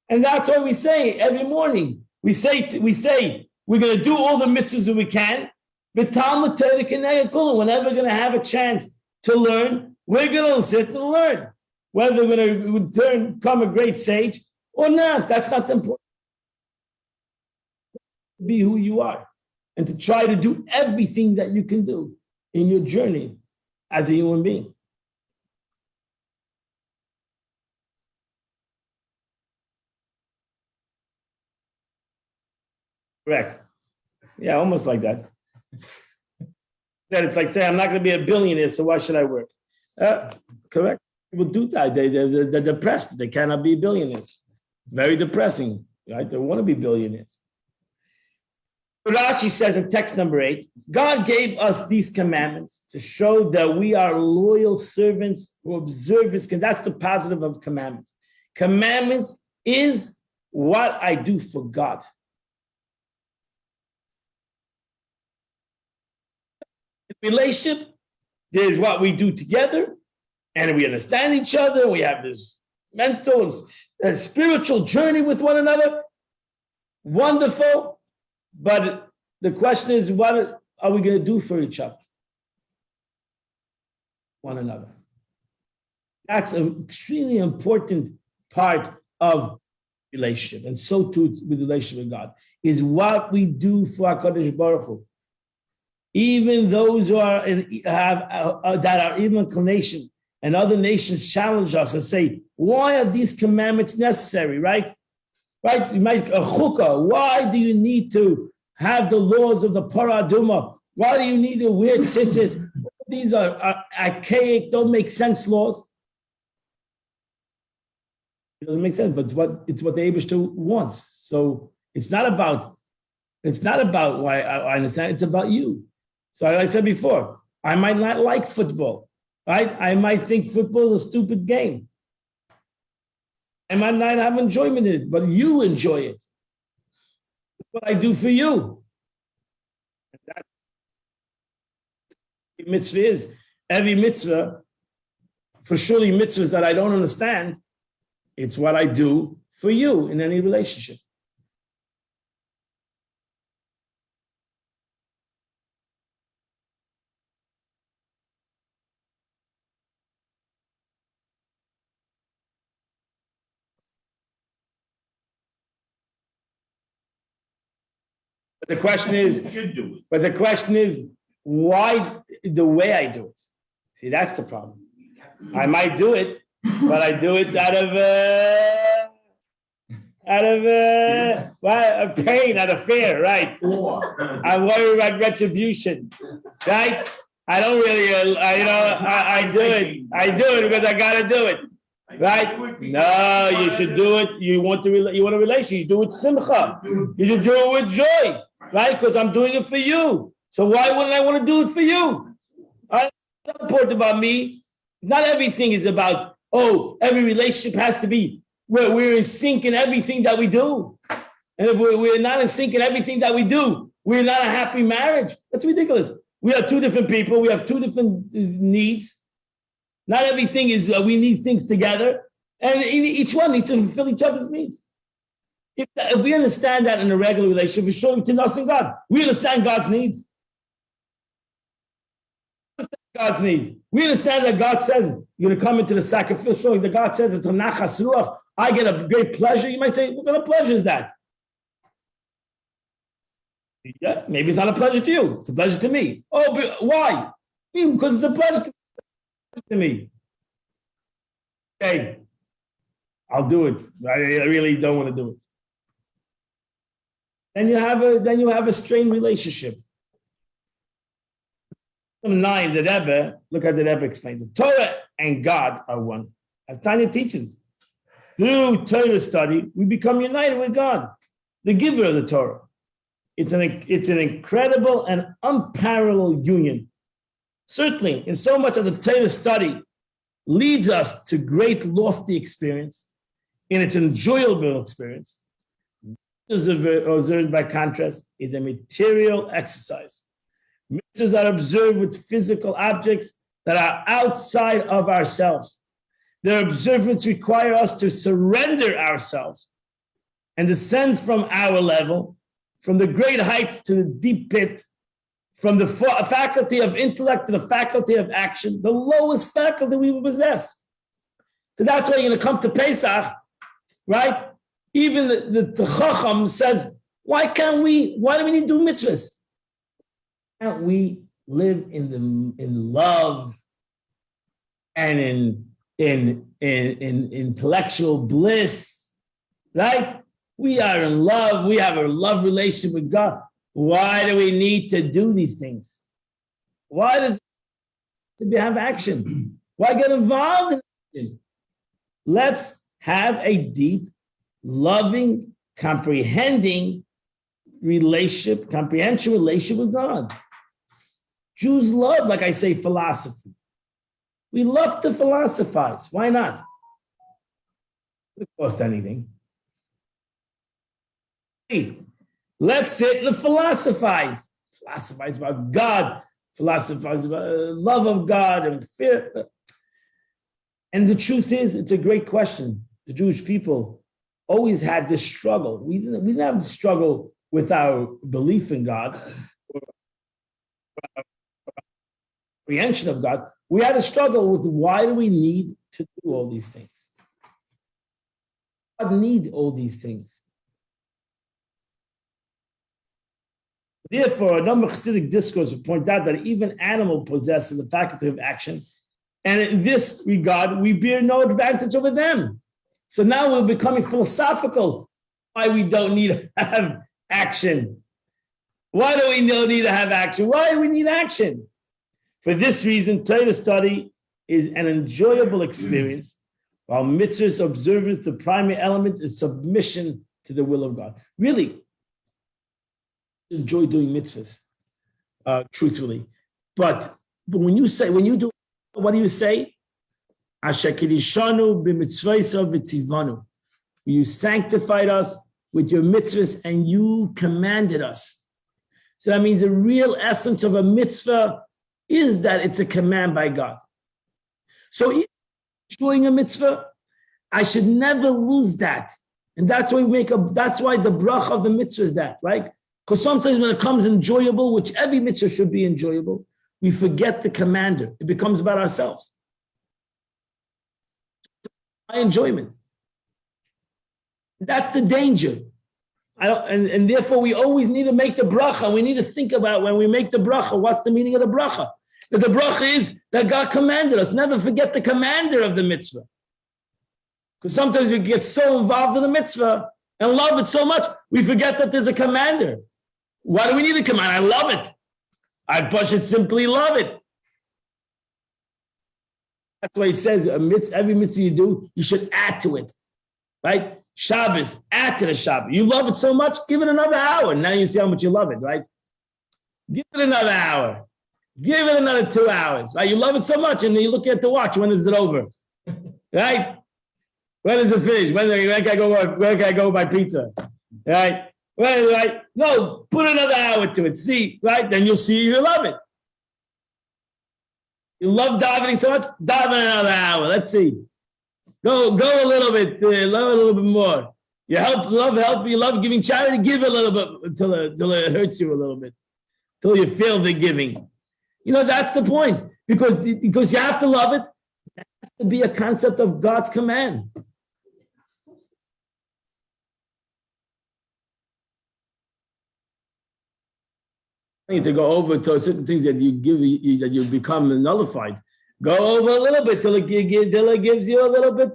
And that's why we say every morning, we say we're going to do all the mitzvahs when we can. Whenever we're going to have a chance to learn, we're going to sit and learn. Whether we're going to become a great sage or not, that's not important. Be who you are and to try to do everything that you can do in your journey as a human being. Correct. Yeah, almost like that. That it's like saying, I'm not going to be a billionaire, so why should I work? Correct. People do that. They're depressed. They cannot be billionaires. Very depressing, right? They want to be billionaires. Rashi says in text number 8, God gave us these commandments to show that we are loyal servants who observe his commandments. That's the positive of commandments. Commandments is what I do for God. Relationship, there's what we do together, and we understand each other. We have this mental and spiritual journey with one another. Wonderful, but the question is, what are we going to do for each other? One another. That's an extremely important part of relationship, and so too with the relationship with God, is what we do for HaKadosh Baruch Hu. Even those who are that are even inclination and other nations challenge us and say, why are these commandments necessary, right? Right? You might a chukah. Why do you need to have the laws of the Parah Adumah? Why do you need to wear tzitzis? These are archaic, don't make sense laws. It doesn't make sense, but it's what the Eibishter wants. So it's not about why I understand. It's about you. So as I said before, I might not like football, right? I might think football is a stupid game. I might not have enjoyment in it, but you enjoy it. That's what I do for you. That's what mitzvah is. Every mitzvah, for surely mitzvahs that I don't understand, it's what I do for you in any relationship. But the question is, why the way I do it? See, that's the problem. I might do it, but I do it out of pain, out of fear, right? I'm worried about retribution, right? I don't really, I do it. I do it because I got to do it, right? No, you should do it. You want a relationship. You do it simcha. You should do it with joy, right? Because I'm doing it for you. So why wouldn't I want to do it for you? It's not important about me. Not everything is about, every relationship has to be where we're in sync in everything that we do. And if we're not in sync in everything that we do, we're not a happy marriage. That's ridiculous. We are two different people. We have two different needs. Not everything is, we need things together. And each one needs to fulfill each other's needs. If we understand that in a regular relationship, we're showing between us and God. We understand God's needs. God's needs. We understand that God says you're going to come into the sacrificial. That God says it's a nachas ruach. I get a great pleasure. You might say, what kind of pleasure is that? Yeah, maybe it's not a pleasure to you. It's a pleasure to me. Oh, but why? Because it's a pleasure to me. Okay, I'll do it. I really don't want to do it. Then you have a strained relationship. 9, the Rebbe, look at the Rebbe explains it. Torah and God are one. As Tanya teaches, through Torah study, we become united with God, the giver of the Torah. It's an incredible and unparalleled union. Certainly, in so much of the Torah study leads us to great lofty experience, in its enjoyable experience. Observed by contrast is a material exercise. Mitzvahs are observed with physical objects that are outside of ourselves. Their observance require us to surrender ourselves and descend from our level, from the great heights to the deep pit, from the faculty of intellect to the faculty of action, the lowest faculty we will possess. So that's why you're going to come to Pesach, right? Even the Chacham says, why do we need to do mitzvahs? Can't we live in love and in intellectual bliss, right? We are in love. We have a love relationship with God. Why do we need to do these things? Why does it have action? Why get involved in action? Let's have a deep, loving, comprehension relationship with God. Jews love, like I say, philosophy. We love to philosophize. Why not? It doesn't cost anything. Hey, let's sit and philosophize. Philosophize about God. Philosophize about love of God and fear. And the truth is, it's a great question. The Jewish people always had this struggle. We didn't have to struggle with our belief in God, or comprehension of God. We had to struggle with why do we need to do all these things? God need all these things. Therefore, a number of Hasidic discourses point out that even animals possess the faculty of action, and in this regard, we bear no advantage over them. So now we're becoming philosophical. Why we don't need to have action? Why do we need to have action? Why do we need action? For this reason, Torah study is an enjoyable experience, while mitzvahs observance, the primary element is submission to the will of God. Really enjoy doing mitzvahs, truthfully. But when you do, what do you say? You sanctified us with your mitzvahs and you commanded us. So that means the real essence of a mitzvah is that it's a command by God. So even doing a mitzvah, I should never lose that. And that's why that's why the bracha of the mitzvah is that, right? Because sometimes when it comes enjoyable, which every mitzvah should be enjoyable, we forget the commander. It becomes about ourselves. My enjoyment. That's the danger. And therefore we always need to make the bracha. We need to think about when we make the bracha, what's the meaning of the bracha? That the bracha is that God commanded us. Never forget the commander of the mitzvah. Because sometimes we get so involved in the mitzvah and love it so much, we forget that there's a commander. Why do we need a command? I love it. I should simply love it. That's why it says every mitzvah you do, you should add to it, right? Shabbos, add to the Shabbos. You love it so much, give it another hour. Now you see how much you love it, right? Give it another hour. Give it another 2 hours, right? You love it so much, and then you look at the watch. When is it over, right? When is it finished? When can I go buy pizza, right? Right? No, put another hour to it. See, right? Then you'll see you love it. You love davening so much, daven another hour. Let's see. Go a little bit, love a little bit more. You help, you love giving charity, give a little bit until it hurts you a little bit, until you feel the giving. That's the point, because you have to love it. It has to be a concept of God's command. I need to go over to certain things that that you become nullified. Go over a little bit till it gives you a little bit,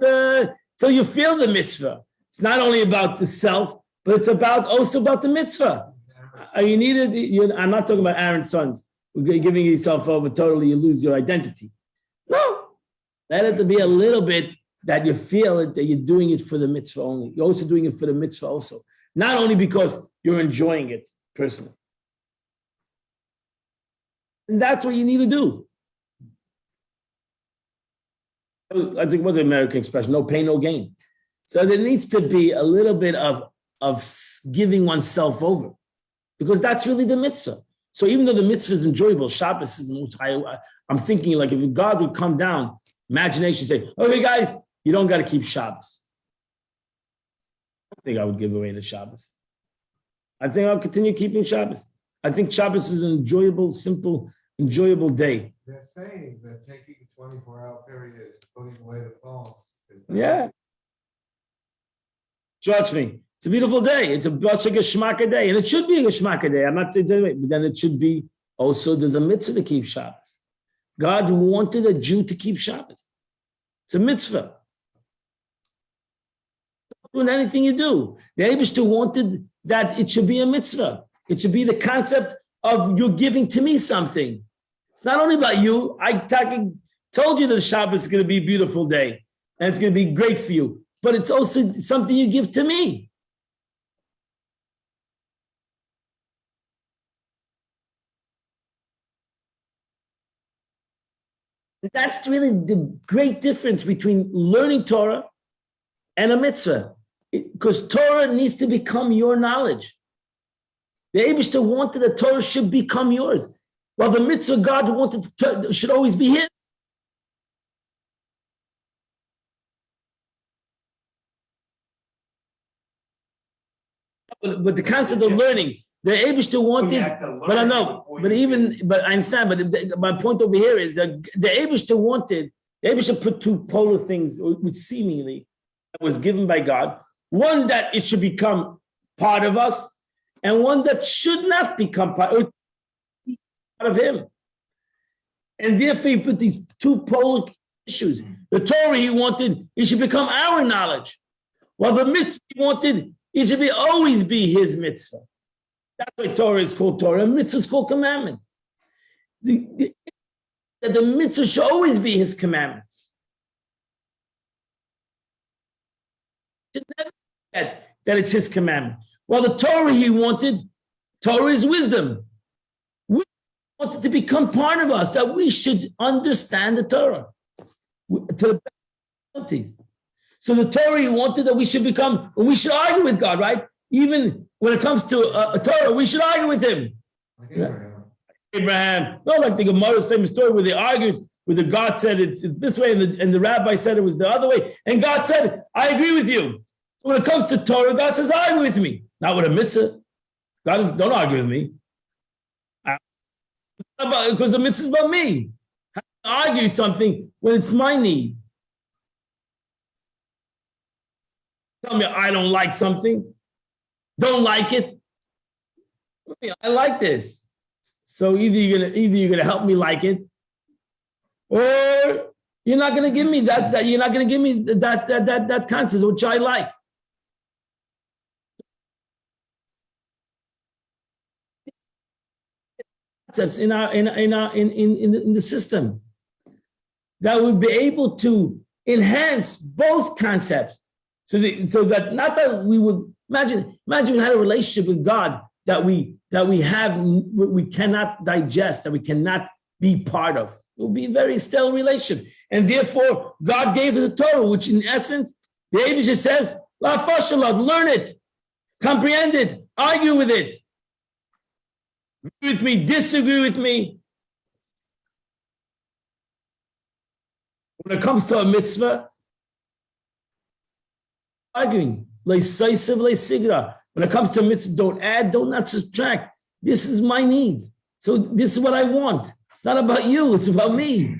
till you feel the mitzvah. It's not only about the self, but it's also about the mitzvah. I'm not talking about Aaron's sons. Giving yourself over totally, you lose your identity. No, let it be a little bit that you feel it, that you're doing it for the mitzvah only. You're also doing it for the mitzvah also. Not only because you're enjoying it personally. And that's what you need to do. I think what's the American expression? No pain, no gain. So there needs to be a little bit of giving oneself over, because that's really the mitzvah. So even though the mitzvah is enjoyable, Shabbos is, I'm thinking like if God would come down, imagination say, okay guys, you don't got to keep Shabbos. I don't think I would give away the Shabbos. I think I'll continue keeping Shabbos. I think Shabbos is an enjoyable, simple, enjoyable day. They're saying that taking a 24-hour period, putting away the phones. Yeah. Trust me. It's a beautiful day. It's a geschmacka day. And it should be a geschmacka day. I'm not saying it, but then it should be also, there's a mitzvah to keep Shabbos. God wanted a Jew to keep Shabbos. It's a mitzvah. Doing anything you do. The Eibishter wanted that it should be a mitzvah. It should be the concept of you're giving to me something. It's not only about you. I told you that Shabbos is going to be a beautiful day and it's going to be great for you, but it's also something you give to me. That's really the great difference between learning Torah and a mitzvah, because Torah needs to become your knowledge. The Eibishter wanted that Torah should become yours, while the mitzvah God wanted should always be his. but the concept of learning, the Eibishter wanted, but I know, but I understand, but my point over here is that the Eibishter put two polar things, which seemingly was given by God. One, that it should become part of us, and one that should not become part of him. And therefore, he put these two polar issues. The Torah he wanted, it should become our knowledge. While the mitzvah he wanted, it should always be his mitzvah. That's why Torah is called Torah, mitzvah is called commandment. The mitzvah should always be his commandment. Should never forget that it's his commandment. While the Torah he wanted, Torah is wisdom. We wanted to become part of us, that we should understand the Torah to the best abilities. So the Torah he wanted that we should become, we should argue with God, right? Even when it comes to a Torah, we should argue with him. Like Abraham. Abraham, not like the Gemara's famous story where they argued, where the God said it's this way and the rabbi said it was the other way. And God said, I agree with you. So when it comes to Torah, God says, argue with me. Not with a mitzvah. God says, don't argue with me. Because the mitzvah is about me. How can I argue something when it's my need? Tell me I don't like something. Don't like it. I like this. So either you're gonna help me like it, or you're not gonna give me that you're not gonna give me that concept which I like. Concepts in the system that would be able to enhance both concepts, so that not that we would imagine we had a relationship with God that we cannot digest, that we cannot be part of. It will be a very stale relation, and therefore God gave us a Torah, which in essence the Eibishter says, "La fashalad, learn it, comprehend it, argue with it, agree with me, disagree with me." When it comes to a mitzvah, arguing, when it comes to mitzvah, don't add, don't not subtract. This is my need. So this is what I want. It's not about you, it's about me.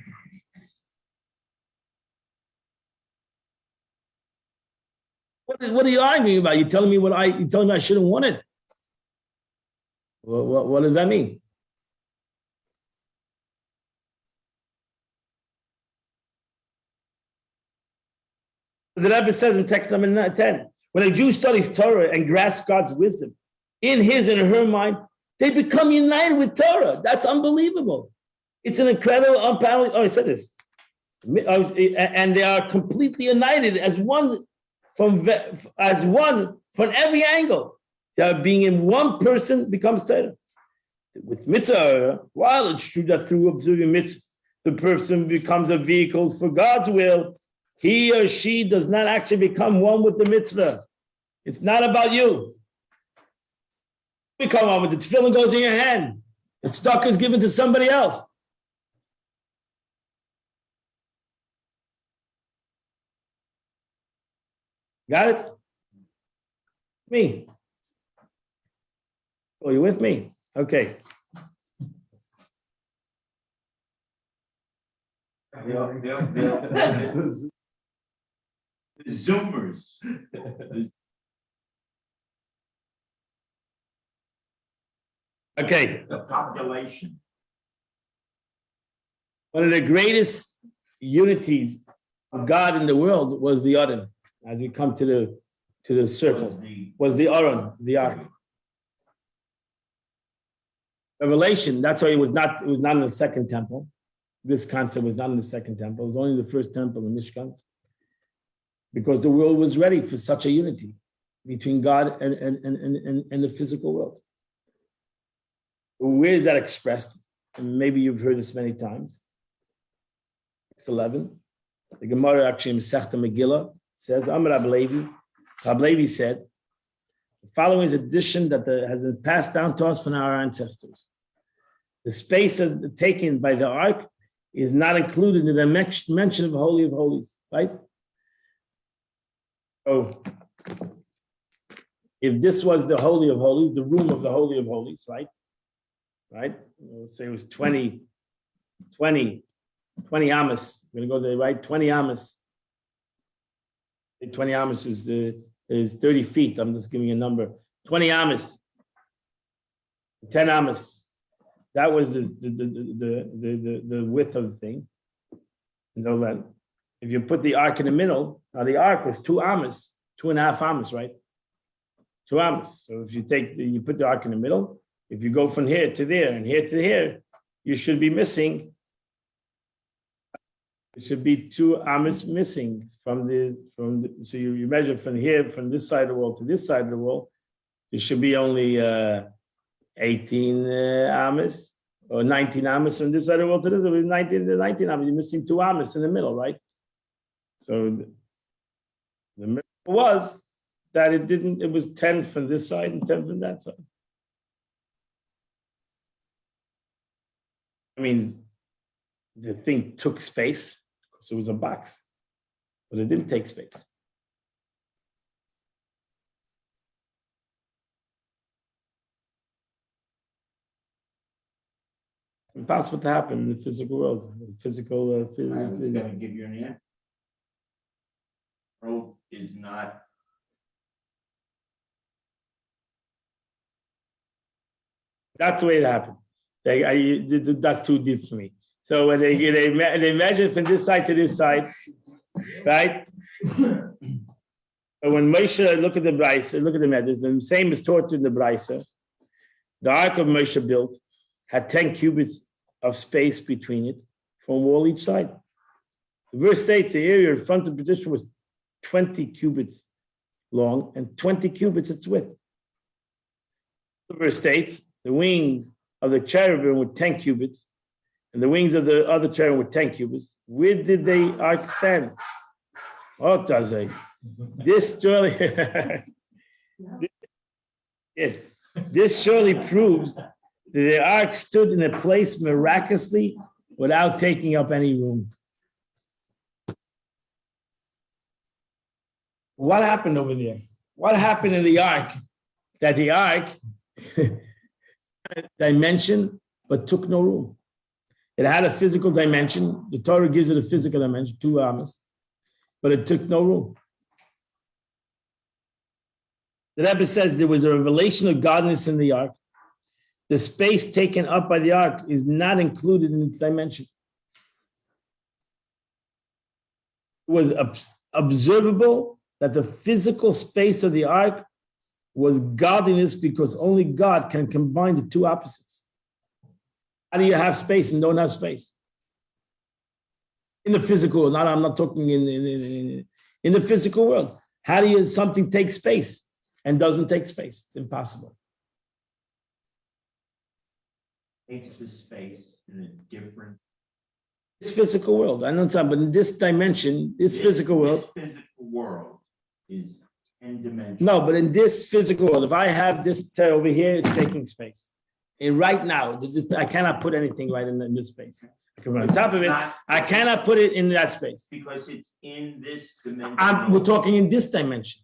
What are you arguing about? You're telling me I shouldn't want it. What does that mean? The Rebbe says in text number 10, when a Jew studies Torah and grasps God's wisdom in his and her mind, they become united with Torah. That's unbelievable. It's an incredible, unparalleled. Oh, I said this. And they are completely united as one from every angle. They are being in one person becomes Torah. With mitzvah, while it's true that through observing mitzvahs, the person becomes a vehicle for God's will, he or she does not actually become one with the mitzvah. It's not about you. Become one with the tefillin goes in your hand. The tzedakah is given to somebody else. Got it? Me. Oh, you with me? Okay. The Zoomers. Okay. The population. One of the greatest unities of God in the world was the Aron. As we come to the circle, was the Aron, the Ark. Revelation. That's why it was not in the second temple. This concept was not in the second temple. It was only the first temple in Mishkan, because the world was ready for such a unity between God and the physical world. Where is that expressed? And maybe you've heard this many times. It's 11. The Gemara actually in Masechta Megillah says, Amar Rab Levi. Rab Levi said, the following is a tradition that has been passed down to us from our ancestors. The space taken by the ark is not included in the mention of Holy of Holies, right? Oh, if this was the Holy of Holies, the room of the Holy of Holies, right? Right? Let's say it was 20 amas. We're gonna go there, right? 20 amas. 20 amas is 30 feet. I'm just giving you a number. 20 amas. 10 amas. That was the width of the thing. No length. If you put the ark in the middle, now the ark was 2 amas, 2.5 amas, right? 2 amas. So if you you put the ark in the middle, if you go from here to there and here to here, you should be missing. It should be 2 amas missing so you measure from here, from this side of the wall to this side of the wall. It should be only 18 amas or 19 amas from this side of the wall to this. It was 19 amas. You're missing 2 amas in the middle, right? So the miracle was that it was 10 from this side and 10 from that side. I mean, the thing took space because it was a box, but it didn't take space. It's impossible to happen in the physical world. I was going to give you an answer. World is not. That's the way it happened. That's too deep for me. So when they measure from this side to this side, right? But when Moshe look at the Brisa, look at the measures, the same is taught in the Brisa. The ark of Moshe built had 10 cubits of space between it from a wall each side. The verse states the area in front of the petition was 20 cubits long and 20 cubits its width. The verse states the wings of the cherubim were 10 cubits and the wings of the other cherubim were 10 cubits. Where did the ark stand? Oh, does it? This surely, this surely proves that the ark stood in a place miraculously without taking up any room. What happened over there? What happened in the ark? That the ark dimension, but took no room. It had a physical dimension. The Torah gives it a physical dimension, 2 amas, but it took no room. The Rebbe says there was a revelation of godliness in the ark. The space taken up by the ark is not included in its dimension. It was observable that the physical space of the ark was godliness because only God can combine the 2 opposites. How do you have space and don't have space? In the physical world, I'm not talking in the physical world. How do something take space and doesn't take space? It's impossible. Takes the space in a different. This physical world, I know it's not, but in this dimension, this physical world. This physical world is 10 dimensional. No, but in this physical world, if I have this over here, it's taking space. And right now, I cannot put anything right in this space. I can run on top of it. I cannot put it in that space. Because it's in this dimension. We're talking in this dimension,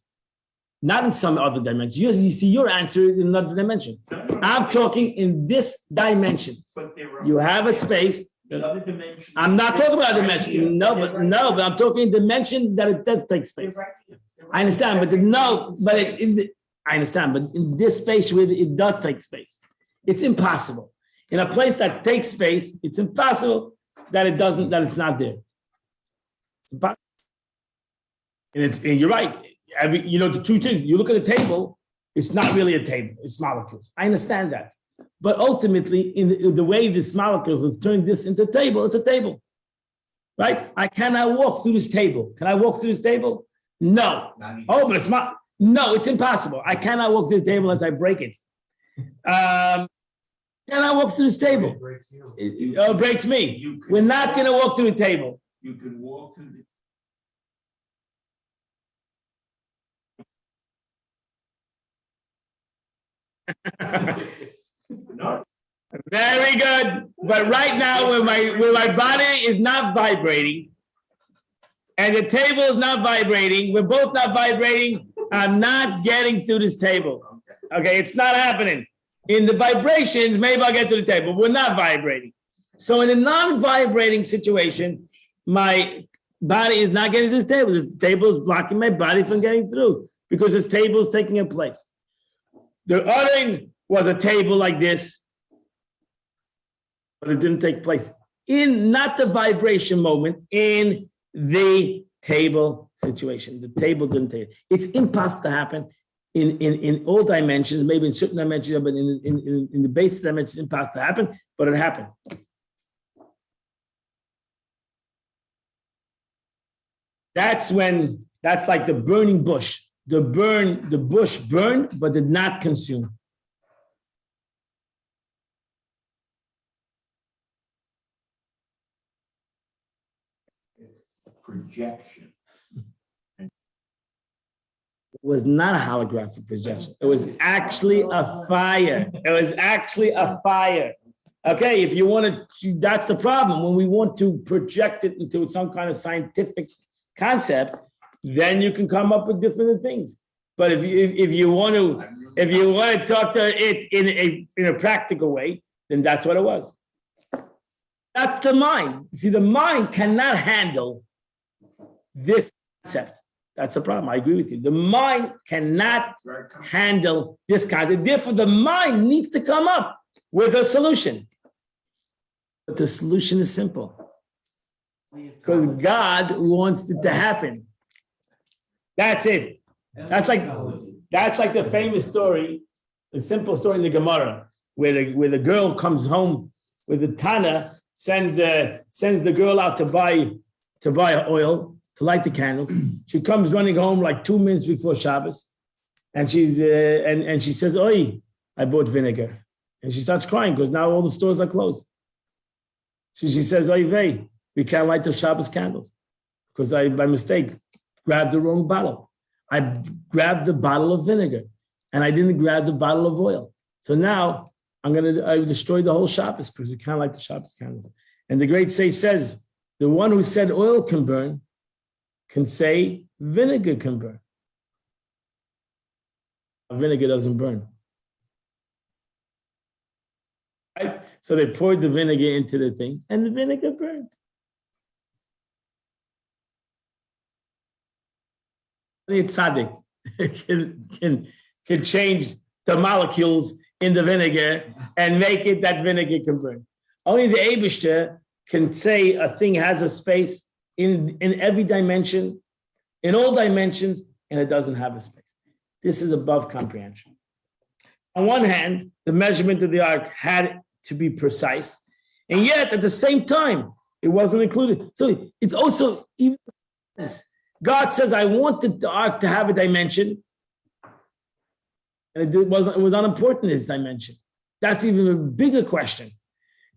not in some other dimension. You see, your answer is in another dimension. No. I'm talking in this dimension. You have a space. The other dimension. I'm not talking about a dimension. No, but I'm talking dimension that it does take space. I understand, but I understand, but in this space where it does take space, it's impossible. In a place that takes space, it's impossible that it's not there. It's impossible. And you're right. The two things, you look at a table, it's not really a table, it's molecules. I understand that. But ultimately, in the way this molecules has turned this into a table, it's a table. Right? I cannot walk through this table. Can I walk through this table? No. Oh, but it's not. No, it's impossible. I cannot walk through the table unless I break it. Can I walk through this table? It breaks me. We're not going to walk through the table. You can walk through the. No. Very good. But right now, where my body is not vibrating, and the table is not vibrating, we're both not vibrating, I'm not getting to this table. Okay, it's not happening. In the vibrations, maybe I'll get to the table. We're not vibrating. So in a non-vibrating situation, my body is not getting to this table. This table is blocking my body from getting through because this table is taking a place. The other was a table like this, but it didn't take place in not the vibration moment, in the table situation. The table didn't take it. It's impossible to happen in all dimensions, maybe in certain dimensions, but in the basic dimensions, impossible to happen, but it happened. That's like the burning bush. The bush burned, but did not consume. Projection. It was not a holographic projection. It was actually a fire. It was actually a fire. Okay, if you want to, that's the problem. When we want to project it into some kind of scientific concept, then you can come up with different things. But if you want to talk to it in a practical way, then that's what it was. That's the mind. See, the mind cannot handle this concept. That's the problem. I agree with you. The mind cannot handle this concept. Therefore, the mind needs to come up with a solution. But the solution is simple. Because God wants it to happen. That's it. That's like the famous story, the simple story in the Gemara, where the girl comes home with the Tana, sends the girl out to buy oil, to light the candles. She comes running home like 2 minutes before Shabbos, and she's and she says, "Oi, I bought vinegar," and she starts crying because now all the stores are closed. So she says, "Oi, vey, we can't light the Shabbos candles because I by mistake grabbed the wrong bottle. I grabbed the bottle of vinegar, and I didn't grab the bottle of oil. So now I destroy the whole Shabbos because we can't light the Shabbos candles." And the great sage says, the one who said oil can burn can say vinegar can burn. Vinegar doesn't burn. Right? So they poured the vinegar into the thing, and the vinegar burned. It's tzaddik can change the molecules in the vinegar and make it that vinegar can burn. Only the Eibishter can say a thing has a space in every dimension, in all dimensions, and it doesn't have a space. This is above comprehension. On one hand, the measurement of the ark had to be precise, and yet at the same time, it wasn't included. So it's also even this. God says, I wanted the ark to have a dimension, and it was unimportant, his dimension. That's even a bigger question.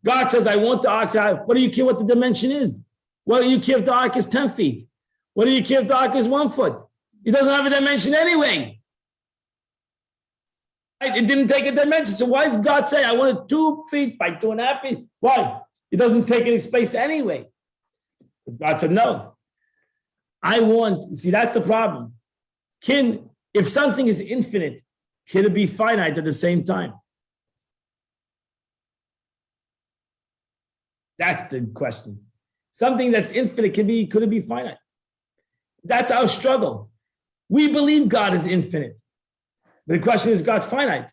God says, I want the ark to have, what do you care what the dimension is? What do you care if the ark is 10 feet? What do you care if the ark is 1 foot? It doesn't have a dimension anyway. Right? It didn't take a dimension. So why does God say, I want it 2 feet by 2.5 feet? Why? It doesn't take any space anyway. Because God said, no. See, that's the problem. If something is infinite, can it be finite at the same time? That's the question. Something that's infinite could it be finite? That's our struggle. We believe God is infinite. But the question is, God finite?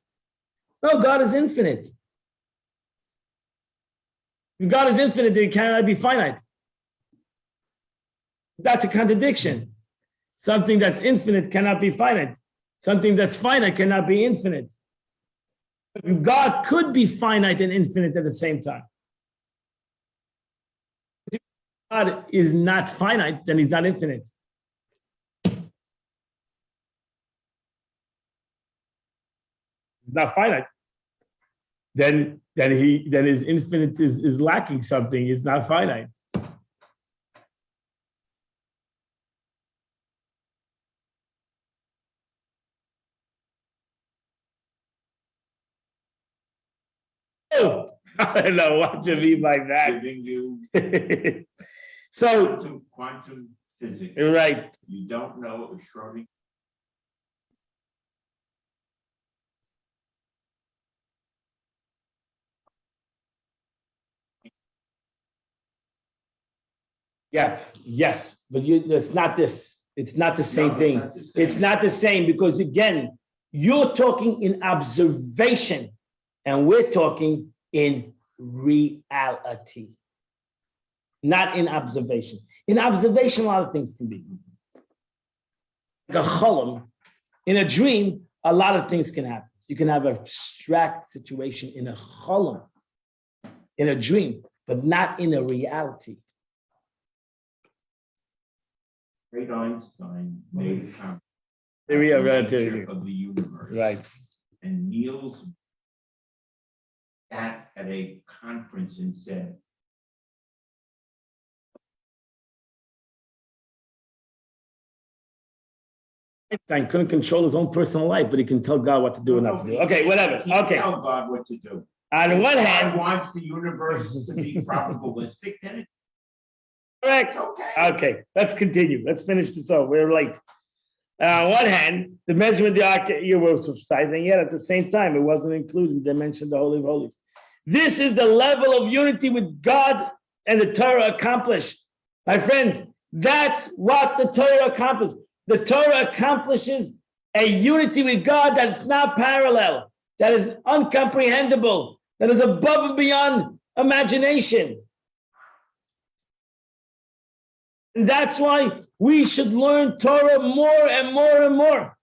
No, God is infinite. If God is infinite, then it cannot be finite. That's a contradiction. Something that's infinite cannot be finite. Something that's finite cannot be infinite. God could be finite and infinite at the same time. If God is not finite, then he's not infinite. He's not finite. Then his infinite is lacking something. It's not finite. I don't know what you mean by that. Giving you So quantum physics. right. You don't know what Schrodinger Yeah, yes, but it's not this. It's not the same No, it's thing. not the same. It's not the same because again, you're talking in observation and we're talking in reality, not in observation. In observation, a lot of things can be. Like a cholam, in a dream, a lot of things can happen. You can have an abstract situation in a cholam, in a dream, but not in a reality. Great Einstein made a comment Theory of about the relativity. nature of the universe. Right. And Niels sat at a conference and said, Einstein couldn't control his own personal life, but he can tell God what to do and not to do. Okay, whatever. He can Okay. tell God what to do. On If one God hand, wants the universe to be probabilistic, then it's correct. okay. Okay, let's continue. Let's finish this off. We're late. On one hand, the measurement of the ark was precise, and yet at the same time, it wasn't included in the dimension of the Holy of Holies. This is the level of unity with God and the Torah accomplished. My friends, that's what the Torah accomplished. The Torah accomplishes a unity with God that's not parallel, that is uncomprehendable, that is above and beyond imagination. And that's why we should learn Torah more and more and more.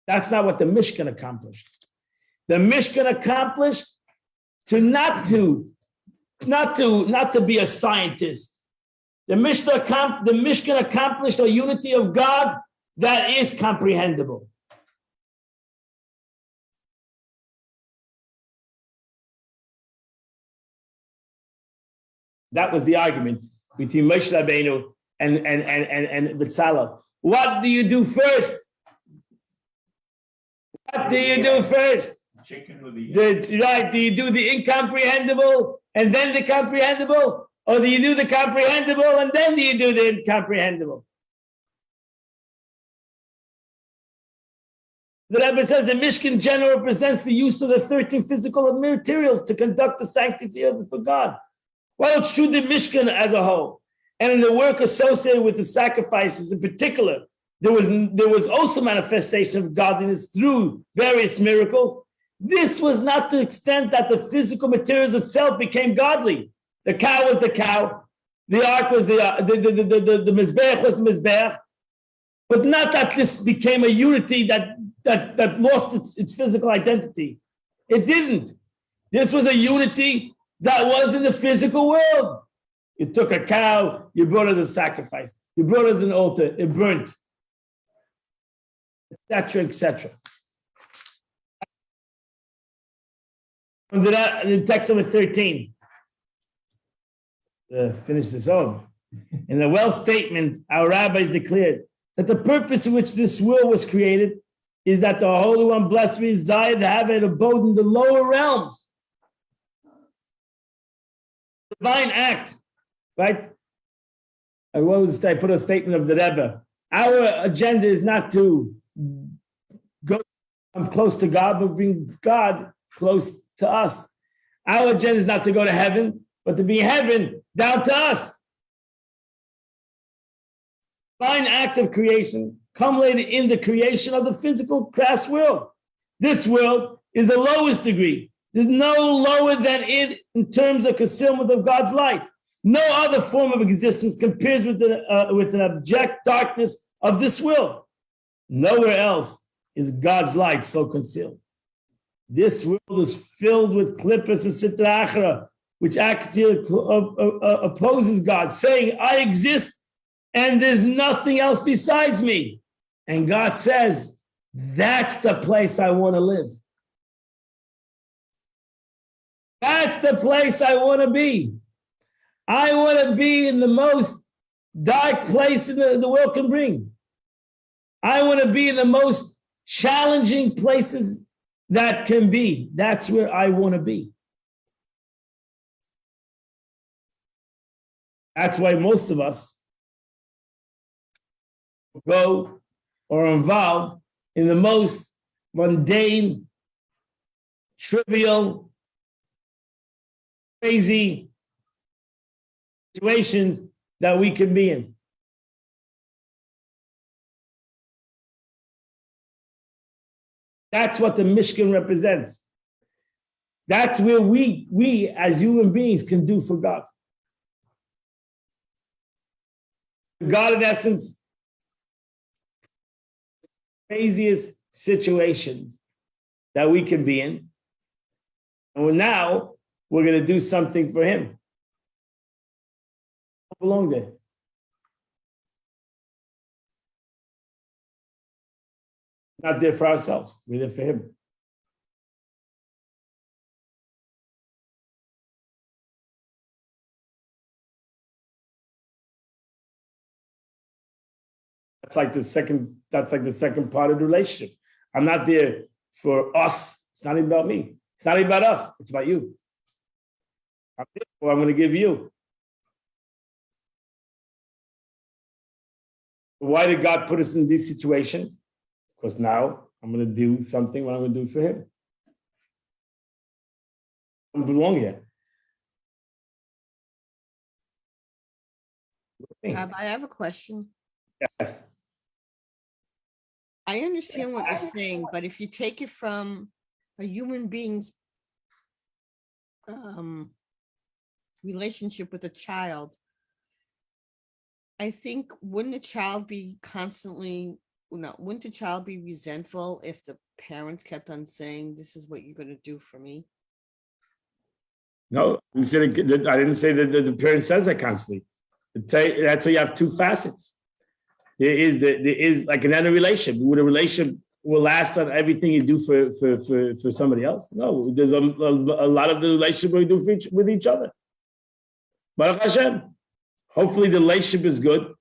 That's not what the Mishkan accomplished. The Mishkan accomplished not to be a scientist. The Mishkan accomplished a unity of God that is comprehensible. That was the argument between Moshe Rabbeinu and Bezalel. What do you do first? What do you do first? Chicken with the Right, do you do the incomprehensible and then the comprehensible? Or do you do the comprehensible and then do you do the incomprehensible? The Rebbe says the Mishkan general represents the use of the 13 physical materials to conduct the sanctity for God. Well, it's true the Mishkan as a whole, and in the work associated with the sacrifices in particular, there was also manifestation of godliness through various miracles. This was not to the extent that the physical materials itself became godly. The cow was the cow, the ark was the mizbeach was the mizbeach, but not that this became a unity that lost its physical identity. It didn't. This was a unity that was in the physical world. You took a cow, you brought it as a sacrifice, you brought it as an altar, it burnt, etc., etc. In text number 13, finish this off. In the well statement, our rabbis declared that the purpose in which this world was created is that the Holy One, blessed be His, desired to have an abode in the lower realms. Divine act, right? What was I put a statement of the Rebbe? Our agenda is not to go close to God, but bring God close to us. Our agenda is not to go to heaven, but to be heaven down to us. Divine act of creation culminated in the creation of the physical crass world. This world is the lowest degree. There's no lower than it in terms of concealment of God's light. No other form of existence compares with an abject darkness of this world. Nowhere else is God's light so concealed. This world is filled with klippos and sitra achra, which actually opposes God, saying, I exist and there's nothing else besides me. And God says, that's the place I want to live. That's the place I want to be. I want to be in the most dark place the world can bring. I want to be in the most challenging places that can be. That's where I want to be. That's why most of us go or are involved in the most mundane, trivial, crazy situations that we can be in. That's what the Mishkan represents. That's where we as human beings can do for God. God, in essence, craziest situations that we can be in. And now we're going to do something for Him. Don't belong there. Not there for ourselves. We're there for Him. That's like the second part of the relationship. I'm not there for us. It's not even about me. It's not even about us. It's about you. I'm there for, I'm going to give you. Why did God put us in these situations? Because now I'm going to do something what I'm going to do for Him. I don't belong here. Rabbi, I have a question. Yes. I understand what you're saying, but if you take it from a human being's relationship with a child, I think wouldn't a child be wouldn't a child be resentful if the parents kept on saying, this is what you're going to do for me? No, I didn't say that the parent says that constantly. That's why you have two facets. There is like in any relationship. Would a relationship will last on everything you do for somebody else? No, there's a lot of the relationship we do with each other. Baruch Hashem. Hopefully the relationship is good,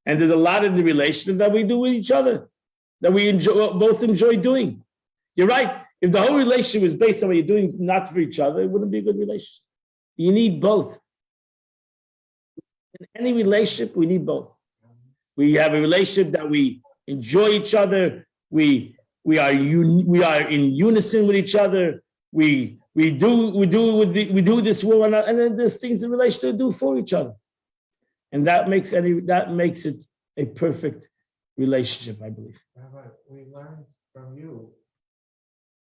and there's a lot of the relationship that we do with each other that we both enjoy doing. You're right. If the whole relationship is based on what you're doing not for each other, it wouldn't be a good relationship. You need both. In any relationship, we need both. We have a relationship that we enjoy each other. We are in unison with each other. We do this with one another, and then there's things in relation to do for each other, and that makes it a perfect relationship, I believe. Rabbi, we learned from you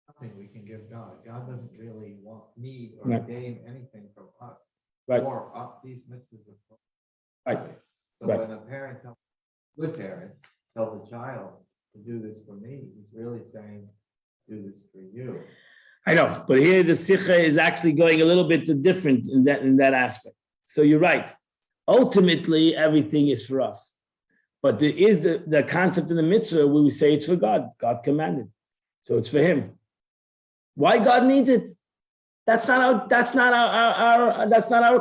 nothing we can give God. God doesn't really need or Right. gain anything from us. Right. Or up these mitzvahs of Right. So Right. when a good parent tells a child to do this for me, he's really saying, do this for you. I know, but here the sikha is actually going a little bit different in that aspect. So you're right. Ultimately, everything is for us. But there is the concept in the mitzvah where we say it's for God. God commanded. So it's for Him. Why God needs it? That's not our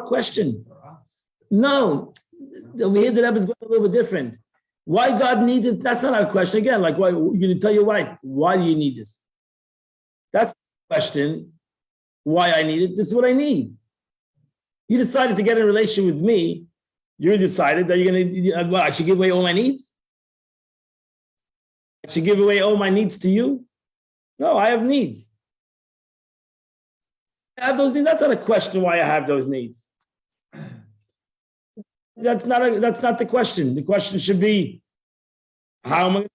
question. For us. No. Over here the Rebbe is going a little bit different. Why God needs it? That's not our question. Again, like why you're going to tell your wife, why do you need this? That's the question. Why I need it? This is what I need. You decided to get in a relationship with me. You decided that you're going to, I should give away all my needs? I should give away all my needs to you? No, I have needs. I have those needs. That's not a question why I have those needs. That's not the question. The question should be, how am I?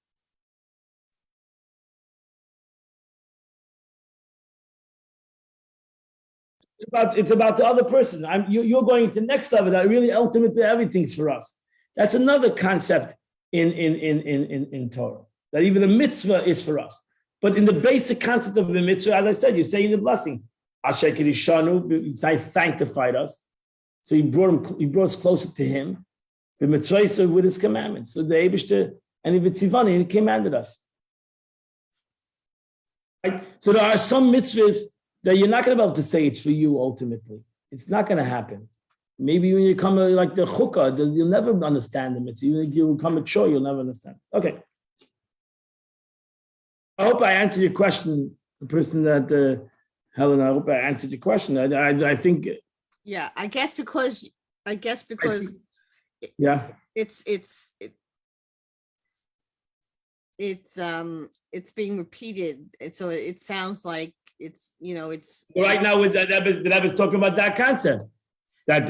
It's about the other person. You're going to the next level. That really ultimately everything's for us. That's another concept in Torah. That even the mitzvah is for us. But in the basic concept of the mitzvah, as I said, you're saying the blessing. Asher Kirishanu, sanctified us. So he brought us closer to Him. The mitzvah with His commandments. So the Eibishter and the Tzivani, He commanded us. Right? So there are some mitzvahs that you're not going to be able to say it's for you ultimately. It's not going to happen. Maybe when you come like the chukkah, you'll never understand the mitzvah. Even if you become mature, you'll never understand. Okay. I hope I answered your question, the person that, Helen, I hope I answered your question. I think. Yeah, I guess because Yeah. it's being repeated. So it sounds like it's, you know, it's. Right now, with that was talking about that concept. That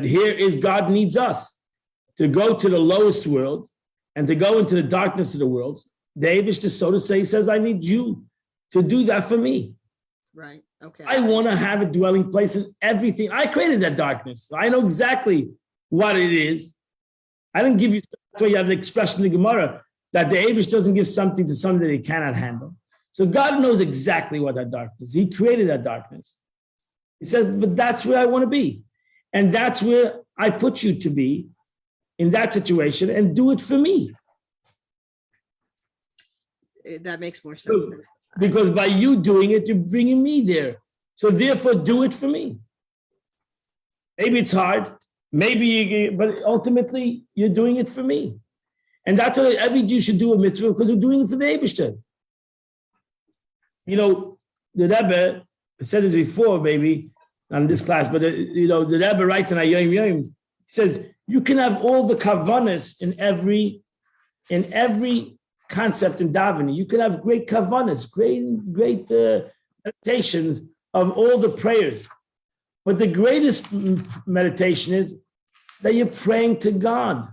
here is God needs us to go to the lowest world and to go into the darkness of the world. David, just so to say, says, I need you to do that for me. Right, okay. I want to have a dwelling place in everything. I created that darkness. I know exactly what it is. I didn't give you, that's why you have the expression in the Gemara that the Abish doesn't give something to something that he cannot handle. So God knows exactly what that darkness is. He created that darkness. He says, but that's where I want to be. And that's where I put you to be in that situation, and do it for me. That makes more sense. Because by you doing it, you're bringing me there. So therefore, do it for me. Maybe it's hard. But ultimately, you're doing it for me. And that's what every Jew should do a mitzvah, because we're doing it for the Eibishter. You know, the Rebbe, I said this before, maybe, on this class, but the Rebbe writes in Ayom Yom, he says, you can have all the kavanas in every concept in davening. You can have great kavanas, great meditations of all the prayers. But the greatest meditation is that you're praying to God.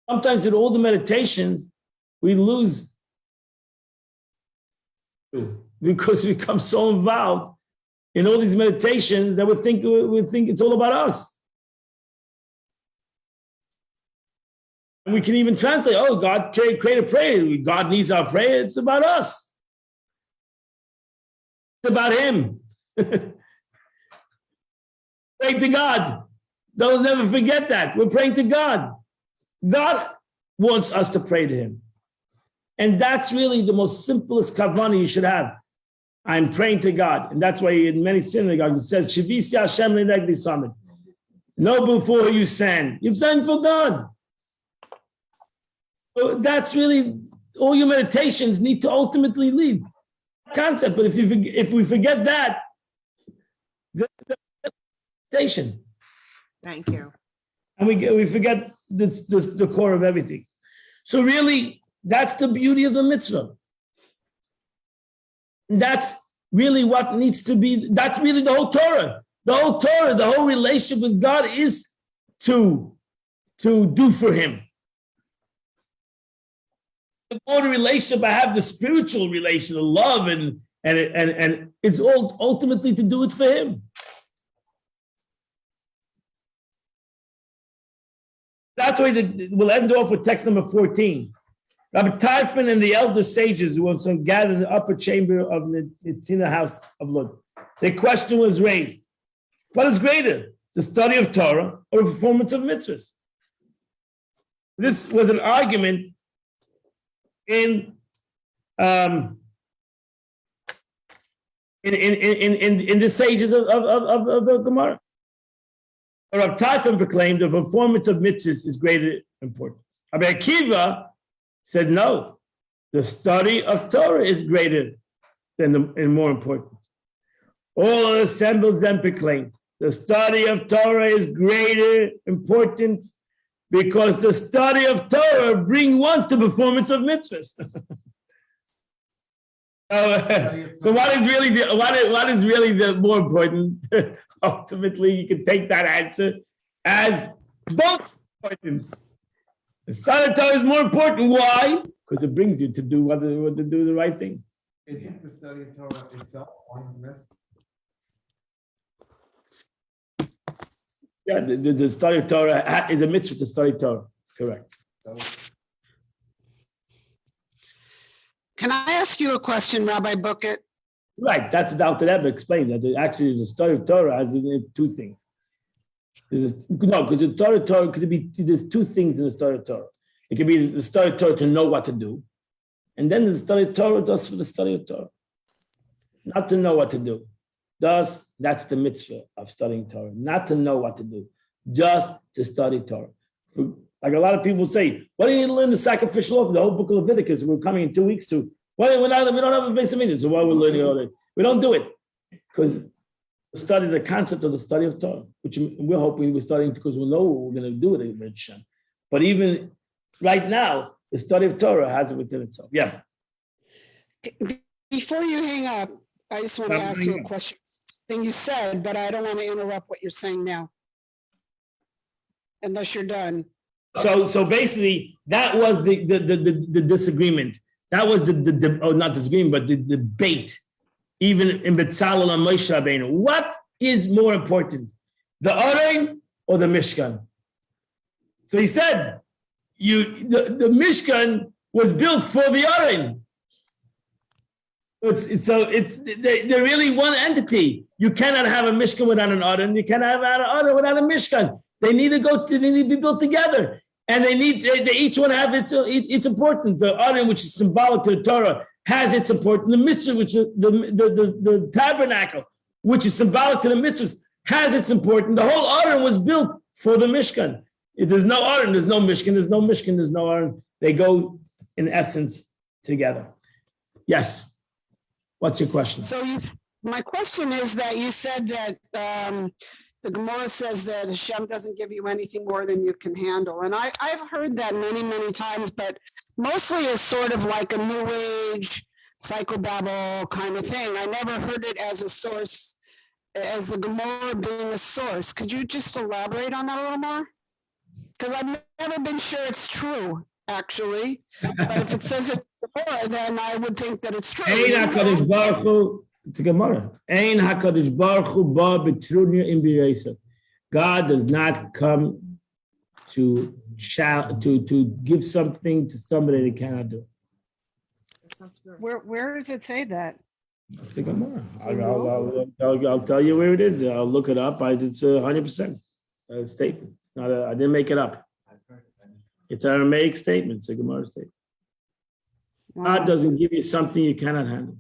Sometimes in all the meditations, we lose because we become so involved in all these meditations that we think it's all about us. And we can even translate, oh, God created prayer. God needs our prayer. It's about us. It's about him. Pray to God. Don't never forget that. We're praying to God. God wants us to pray to him. And that's really the most simplest kavanah you should have. I'm praying to God. And that's why in many synagogues it says, Shivisi Hashem Lenegdi Summit. Know before you sin. You've sinned for God. So that's really, all your meditations need to ultimately lead concept. But if we forget that, the meditation. Thank you. And we forget the core of everything. So really, that's the beauty of the mitzvah. And that's really what needs to be, that's really the whole Torah. The whole Torah, the whole relationship with God is to do for him. The more the relationship I have, the spiritual relation, the love, and it's all ultimately to do it for him. That's why we'll end off with text number 14. Rabbi Typhoon and the elder sages who were gathered in the upper chamber of the Tzina house of Lud. The question was raised: what is greater, the study of Torah or the performance of mitzvahs? This was an argument in the sages of the Gemara. Rabbi Typhoon proclaimed the performance of mitzvahs is greater importance. Rabbi Akiva said no, the study of Torah is greater and more important. All assembled then proclaimed the study of Torah is greater importance because the study of Torah brings one to performance of mitzvahs. So what is really the more important? Ultimately, you can take that answer as both important. The study of Torah is more important. Why? Because it brings you to do to do the right thing. Isn't the study of Torah itself one miss? Yeah, the study of Torah is a mitzvah to study Torah. Correct. So, Can I ask you a question, Rabbi Bucket? Right, that's the Alter Rebbe explained that actually the study of Torah has two things. Because the Torah could be, there's two things in the study of Torah. It could be the study of Torah to know what to do, and then the study of Torah does for the study of Torah, not to know what to do. Thus, that's the mitzvah of studying Torah, not to know what to do, just to study Torah. Like a lot of people say, why do you need to learn the sacrificial offering, the whole book of Leviticus we're coming in 2 weeks to? We don't have a base of meaning, so why are we learning all that? We don't do it because we study the concept of the study of Torah, which we're hoping we're studying because we know what we're going to do with it. But even right now, the study of Torah has it within itself. Yeah. Before you hang up, I just want to I'm ask you a hanging up. question. Thing you said, but I don't want to interrupt what you're saying now. Unless you're done. So basically, that was the disagreement. That was the not disagreement, but the debate, even in Betzalel and Moshe Rabbeinu. What is more important, the Aron or the Mishkan? So he said, the Mishkan was built for the Aron. They're really one entity. You cannot have a Mishkan without an Aron. You cannot have an Aron without a Mishkan. They need to be built together, and they each one have its importance. The Aron, which is symbolic to the Torah, has its importance. The mitzvah, which is the tabernacle, which is symbolic to the mitzvahs, has its importance. The whole Aron was built for the Mishkan. If there's no Aron, there's no Mishkan. There's no Mishkan, there's no Aron. They go in essence together. Yes. What's your question? So my question is that you said that the Gemara says that Hashem doesn't give you anything more than you can handle. And I've heard that many, many times, but mostly as sort of like a new age psychobabble kind of thing. I never heard it as a source, as the Gemara being a source. Could you just elaborate on that a little more? Because I've never been sure it's true, actually. But if it says it's Gemara, then I would think that it's true. It's a Gemara. Ein HaKadosh Baruch Hu ba b'trunya im b'yosef. God does not come to give something to somebody that cannot do. Where does it say that? It's a Gemara. I'll tell you where it is. I'll look it up. It's 100% a statement. It's not. I didn't make it up. It's an Aramaic statement. It's a Gemara statement. God doesn't give you something you cannot handle.